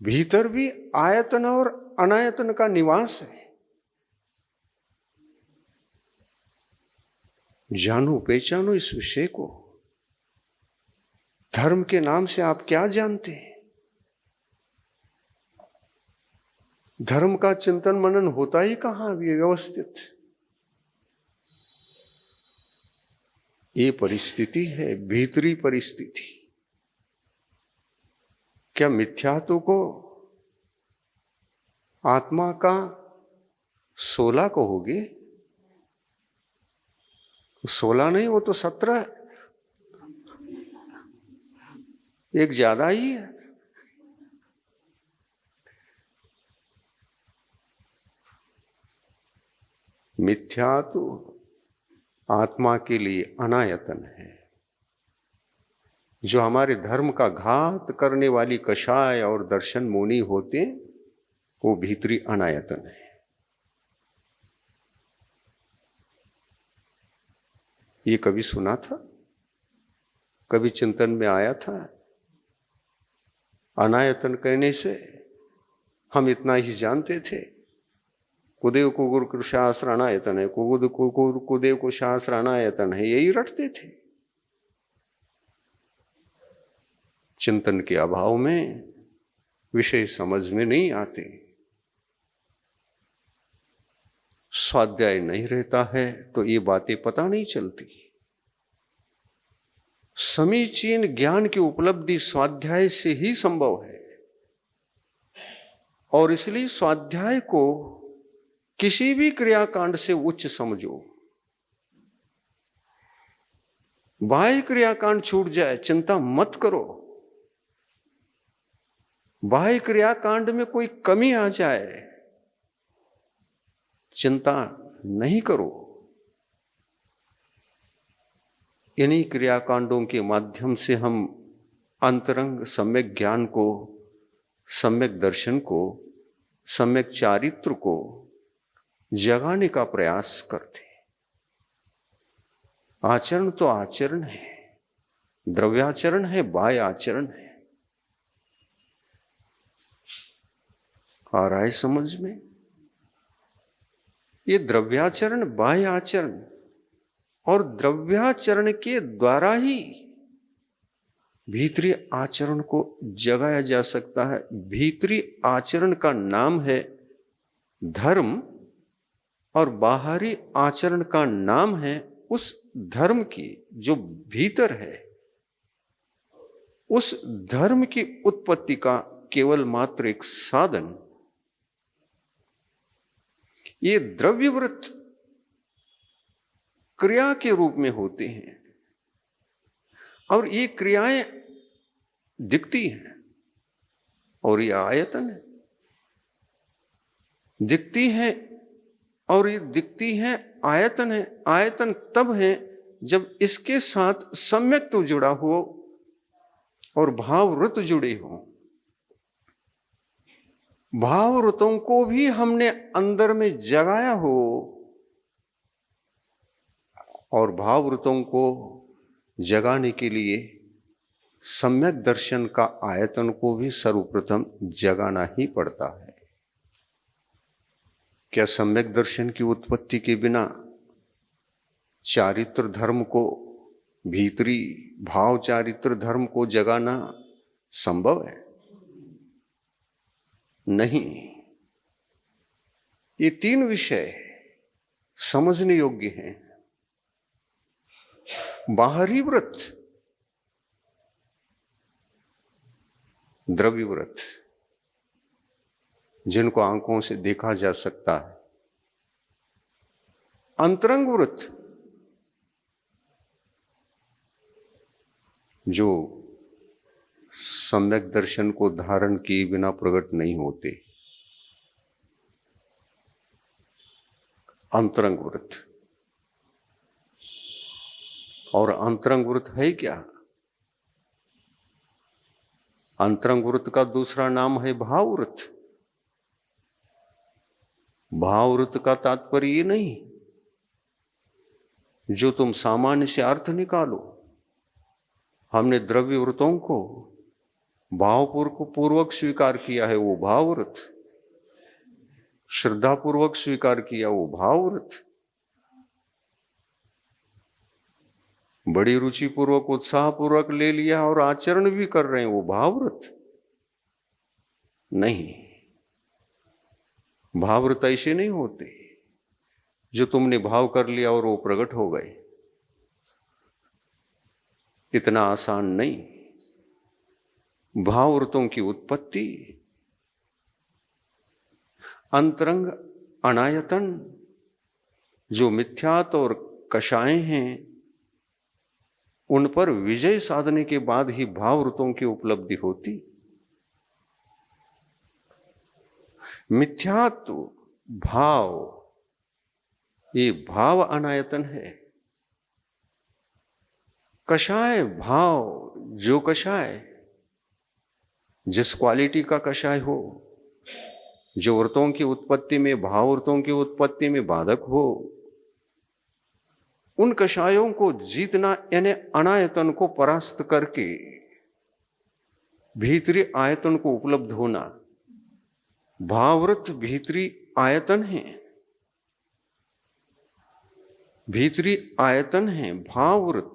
भीतर भी आयतन और अनायतन का निवास है। जानो पहचानो इस विषय को। धर्म के नाम से आप क्या जानते हैं? धर्म का चिंतन मनन होता ही कहां व्यवस्थित। ये परिस्थिति है, भीतरी परिस्थिति। क्या मिथ्यात्व को आत्मा का 16 कहोगे? 16 नहीं, वो तो 17 है, एक ज्यादा ही है। मिथ्यात्व आत्मा के लिए अनायतन है। जो हमारे धर्म का घात करने वाली कषाय और दर्शन मुनि होते, वो भीतरी अनायतन है। ये कभी सुना था? कभी चिंतन में आया था? अनायतन कहने से हम इतना ही जानते थे, कुदेव को गुरु शास्त्र अनायतन है, कुदेव को शास्त्र अनायतन है, यही रटते थे। चिंतन के अभाव में विषय समझ में नहीं आते, स्वाध्याय नहीं रहता है तो ये बातें पता नहीं चलती। समीचीन ज्ञान की उपलब्धि स्वाध्याय से ही संभव है और इसलिए स्वाध्याय को किसी भी क्रियाकांड से उच्च समझो। बाह्य क्रियाकांड छूट जाए चिंता मत करो, बाह्य क्रियाकांड में कोई कमी आ जाए चिंता नहीं करो। इन्हीं क्रियाकांडों के माध्यम से हम अंतरंग सम्यक ज्ञान को, सम्यक दर्शन को, सम्यक चारित्र को जगाने का प्रयास करते। आचरण तो आचरण है, द्रव्याचरण है, बाह्य आचरण है। आ रहा है समझ में? ये द्रव्याचरण, बाह्य आचरण और द्रव्याचरण के द्वारा ही भीतरी आचरण को जगाया जा सकता है। भीतरी आचरण का नाम है धर्म और बाहरी आचरण का नाम है उस धर्म की जो भीतर है, उस धर्म की उत्पत्ति का केवल मात्र एक साधन। ये द्रव्यव्रत क्रिया के रूप में होते हैं और ये क्रियाएं दिखती हैं और ये आयतन है, दिखती है और ये दिखती है, आयतन है। आयतन तब है जब इसके साथ सम्यक तो जुड़ा हो और भाववृत जुड़े हो। भाववृतों को भी हमने अंदर में जगाया हो और भाववृतों को जगाने के लिए सम्यक दर्शन का आयतन को भी सर्वप्रथम जगाना ही पड़ता है। क्या सम्यक दर्शन की उत्पत्ति के बिना चारित्र धर्म को, भीतरी भाव चारित्र धर्म को जगाना संभव है? नहीं। ये तीन विषय समझने योग्य हैं। बाहरी व्रत, द्रव्य व्रत, जिनको आंखों से देखा जा सकता है। अंतरंग व्रत, जो सम्यक दर्शन को धारण किए बिना प्रकट नहीं होते। अंतरंग व्रत। और अंतरंग व्रत है क्या? अंतरंग व्रत का दूसरा नाम है भावव्रत। भावव्रत का तात्पर्य ये नहीं जो तुम सामान्य से अर्थ निकालो। हमने द्रव्य व्रतों को भावपूर्वक स्वीकार किया है, वो भावव्रत। श्रद्धापूर्वक स्वीकार किया, वो भावव्रत। बड़ी रुचि पूर्वक, उत्साह पूर्वक ले लिया और आचरण भी कर रहे हैं, वो भावव्रत नहीं। भावव्रत ऐसे नहीं होते जो तुमने भाव कर लिया और वो प्रकट हो गए। इतना आसान नहीं। भावव्रतों की उत्पत्ति अंतरंग अनायतन, जो मिथ्यात्व और कषाय हैं, उन पर विजय साधने के बाद ही भावव्रतों की उपलब्धि होती। मिथ्यात्व भाव, ये भाव अनायतन है। कषाय भाव, जो कषाय, जिस क्वालिटी का कषाय हो, जो व्रतों की उत्पत्ति में, भावव्रतों की उत्पत्ति में बाधक हो, उन कषायों को जीतना यानी अनायतन को परास्त करके भीतरी आयतन को उपलब्ध होना। भावव्रत भीतरी आयतन है, भीतरी आयतन है भावव्रत।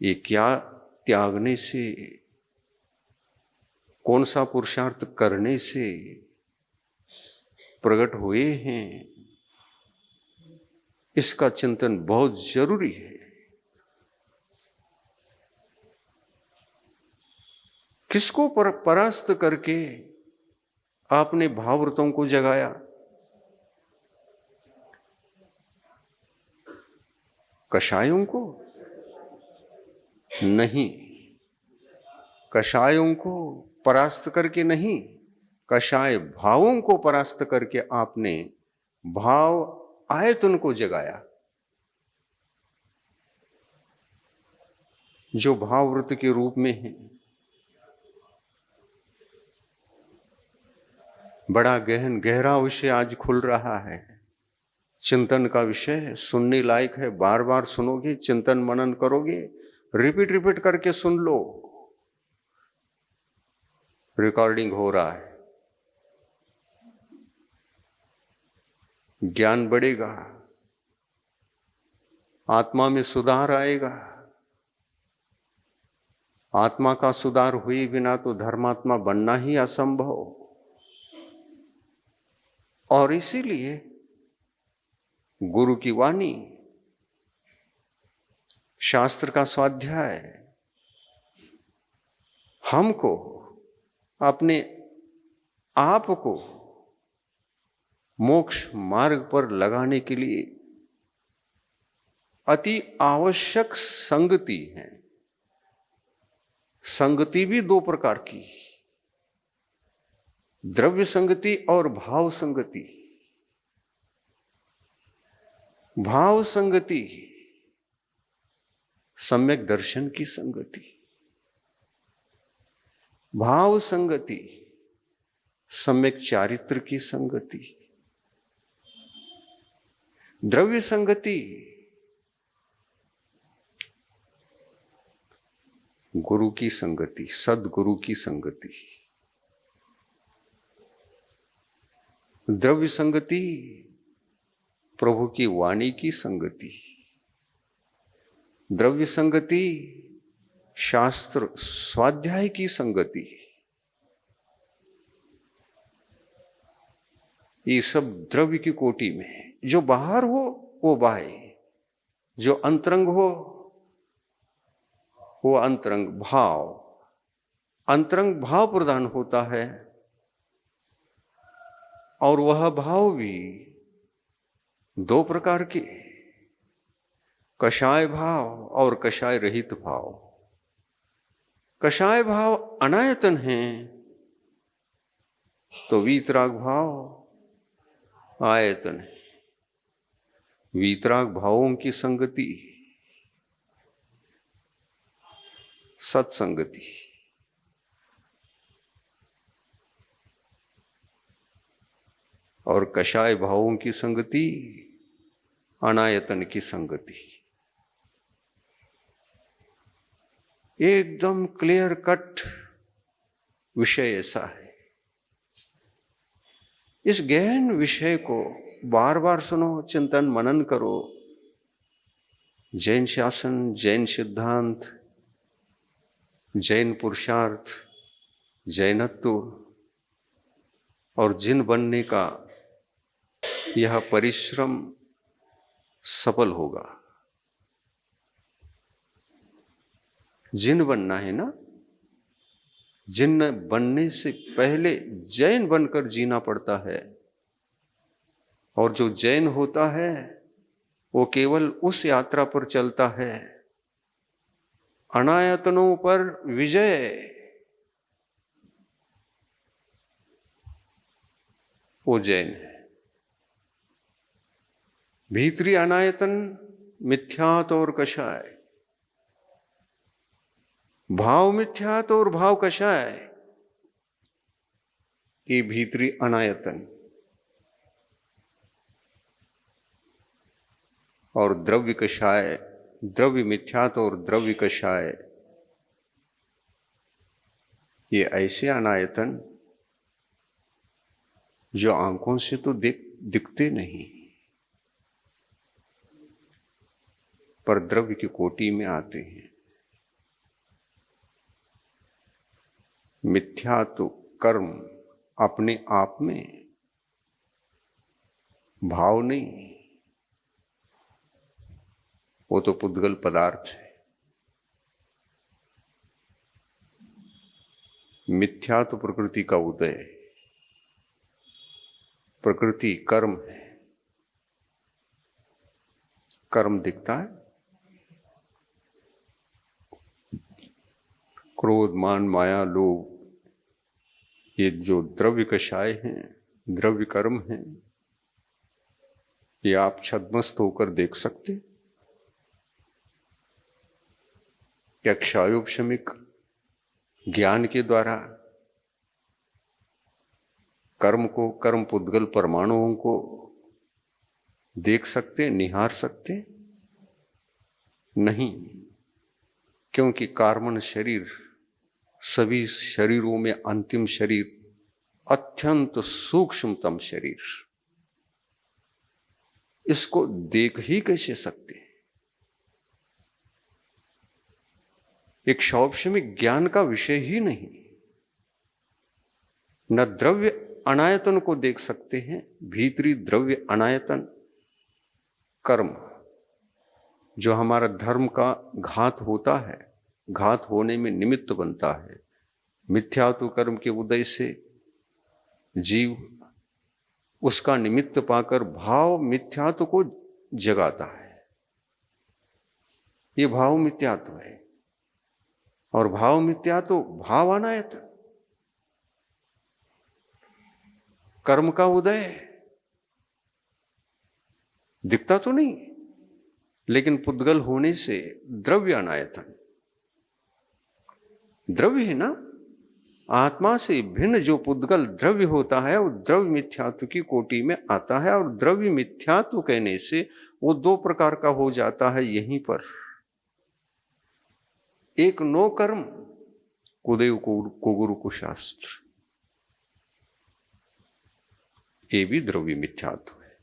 ये क्या त्यागने से, कौन सा पुरुषार्थ करने से प्रकट हुए हैं, इसका चिंतन बहुत जरूरी है। किसको परास्त करके आपने भावव्रतों को जगाया? कषायों को नहीं, कषायों को परास्त करके नहीं, कषाय भावों को परास्त करके आपने भाव आयतन को जगाया। जो भावव्रत के रूप में है। बड़ा गहन गहरा विषय आज खुल रहा है, चिंतन का विषय, सुनने लायक है। बार बार सुनोगे, चिंतन मनन करोगे, रिपीट करके सुन लो। रिकॉर्डिंग हो रहा है, ज्ञान बढ़ेगा, आत्मा में सुधार आएगा। आत्मा का सुधार हुए बिना तो धर्मात्मा बनना ही असंभव। और इसीलिए गुरु की वाणी, शास्त्र का स्वाध्याय, हमको अपने आप को मोक्ष मार्ग पर लगाने के लिए अति आवश्यक संगति है। संगति भी दो प्रकार की, द्रव्य संगति और भाव संगति। भाव संगति सम्यक दर्शन की संगति, भाव संगति सम्यक चारित्र की संगति, द्रव्य संगति गुरु की संगति, सदगुरु की संगति, द्रव्य संगति प्रभु की वाणी की संगति, द्रव्य संगति शास्त्र स्वाध्याय की संगति। ये सब द्रव्य की कोटि में है। जो बाहर हो वो बाह्य, जो अंतरंग हो वो अंतरंग भाव। अंतरंग भाव प्रदान होता है और वह भाव भी दो प्रकार के, कषाय भाव और कषाय रहित भाव। कषाय भाव अनायतन है तो वीतराग भाव आयतन है। वीतराग भावों की संगति सत्संगति, और कषाय भावों की संगति अनायतन की संगति। एकदम क्लियर कट विषय ऐसा है। इस गहन विषय को बार बार सुनो, चिंतन मनन करो। जैन शासन, जैन सिद्धांत, जैन पुरुषार्थ, जैनत्व और जिन बनने का यह परिश्रम सफल होगा। जिन बनना है ना, जिन बनने से पहले जैन बनकर जीना पड़ता है। और जो जैन होता है वो केवल उस यात्रा पर चलता है अनायतनों पर विजय। वो जैन है। भीतरी अनायतन मिथ्यात और कषाय, भाव मिथ्यात और भाव कषाय, ये भीतरी अनायतन। और द्रव्य कषाय, द्रव्य मिथ्यात और द्रव्य कषाय, ये ऐसे अनायतन जो आंखों से तो दिखते नहीं पर द्रव्य की कोटि में आते हैं। मिथ्या तो कर्म अपने आप में, भाव नहीं, वो तो पुद्गल पदार्थ है। मिथ्या तो प्रकृति का उदय, प्रकृति कर्म है। कर्म दिखता है, क्रोध मान माया लोभ, ये जो द्रव्य कषाय हैं, द्रव्य कर्म हैं, ये आप छद्मस्त होकर देख सकते। क्या क्षयोपशमिक ज्ञान के द्वारा कर्म को, कर्म पुद्गल परमाणुओं को देख सकते, निहार सकते? नहीं, क्योंकि कार्बन शरीर सभी शरीरों में अंतिम शरीर, अत्यंत सूक्ष्मतम शरीर, इसको देख ही कैसे सकते? एक शौपशमिक ज्ञान का विषय ही नहीं। न द्रव्य अनायतन को देख सकते हैं, भीतरी द्रव्य अनायतन कर्म जो हमारा धर्म का घात होता है, घात होने में निमित्त बनता है, मिथ्यात्व कर्म के उदय से जीव उसका निमित्त पाकर भाव मिथ्यात्व को जगाता है। ये भाव मिथ्यात्व है। और भाव मिथ्यात्व भाव अनायत, कर्म का उदय दिखता तो नहीं, लेकिन पुद्गल होने से द्रव्य अनायतन, द्रव्य है ना। आत्मा से भिन्न जो पुद्गल द्रव्य होता है वो द्रव्य मिथ्यात्व की कोटि में आता है। और द्रव्य मिथ्यात्व कहने से वो दो प्रकार का हो जाता है यहीं पर। एक नो कर्म कुदेव को गुरु को शास्त्र, ये भी द्रव्य मिथ्यात्व है।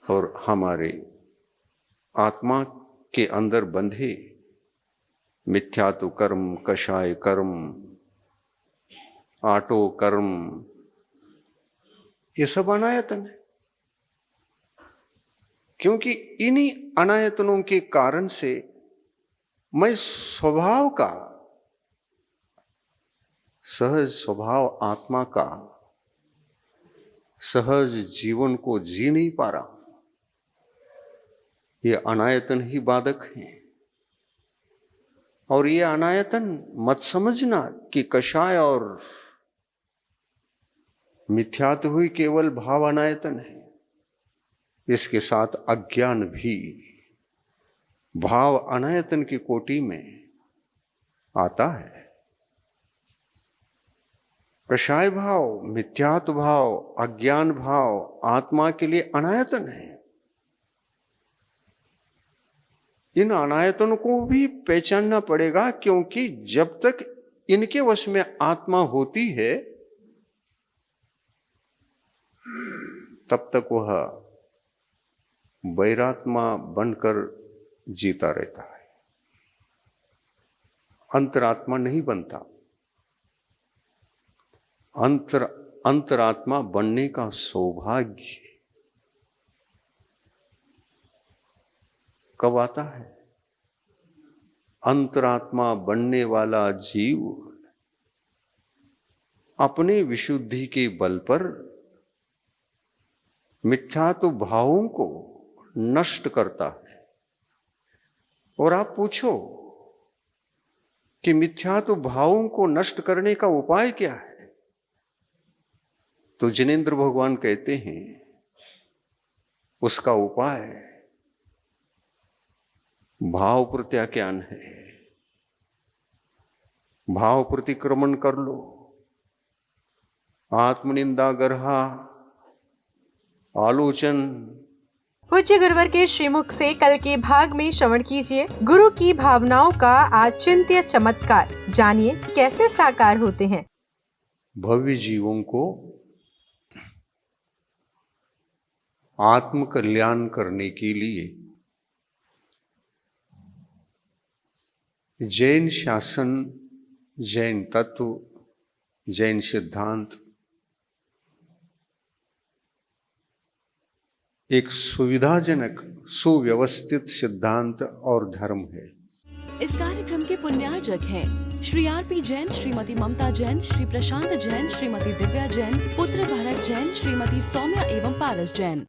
और हमारे आत्मा के अंदर बंधे मिथ्यात्व कर्म, कषाय कर्म, आटो कर्म, ये सब अनायतन है। क्योंकि इन्हीं अनायतनों के कारण से मैं स्वभाव का, सहज स्वभाव आत्मा का सहज जीवन को जी नहीं पा रहा। ये अनायतन ही बाधक है। और ये अनायतन मत समझना कि कषाय और मिथ्यात्व ही केवल भाव अनायतन है। इसके साथ अज्ञान भी भाव अनायतन की कोटि में आता है। कषाय भाव, मिथ्यात्व भाव, अज्ञान भाव आत्मा के लिए अनायतन है। इन अनायतनों को भी पहचानना पड़ेगा, क्योंकि जब तक इनके वश में आत्मा होती है तब तक वह वैरात्मा बनकर जीता रहता है, अंतरात्मा नहीं बनता। अंतरात्मा बनने का सौभाग्य कब आता है? अंतरात्मा बनने वाला जीव अपने विशुद्धि के बल पर मिथ्यात्व भावों को नष्ट करता है। और आप पूछो कि मिथ्यात्व भावों को नष्ट करने का उपाय क्या है, तो जिनेंद्र भगवान कहते हैं उसका उपाय भाव प्रत्याख्यान है। भाव प्रतिक्रमण कर लो, आत्मनिंदा, गर्हा, आलोचन। पूज्य गुरुवर के श्रीमुख से कल के भाग में श्रवण कीजिए गुरु की भावनाओं का आचिंत्य चमत्कार। जानिए कैसे साकार होते हैं। भव्य जीवों को आत्म कल्याण करने के लिए जैन शासन, जैन तत्व, जैन सिद्धांत एक सुविधाजनक सुव्यवस्थित सिद्धांत और धर्म है। इस कार्यक्रम के पुण्यार्जक हैं श्री आर.पी. जैन, श्रीमती ममता जैन, श्री प्रशांत जैन, श्रीमती दिव्या जैन, पुत्र भरत जैन, श्रीमती सौम्या एवं पारस जैन।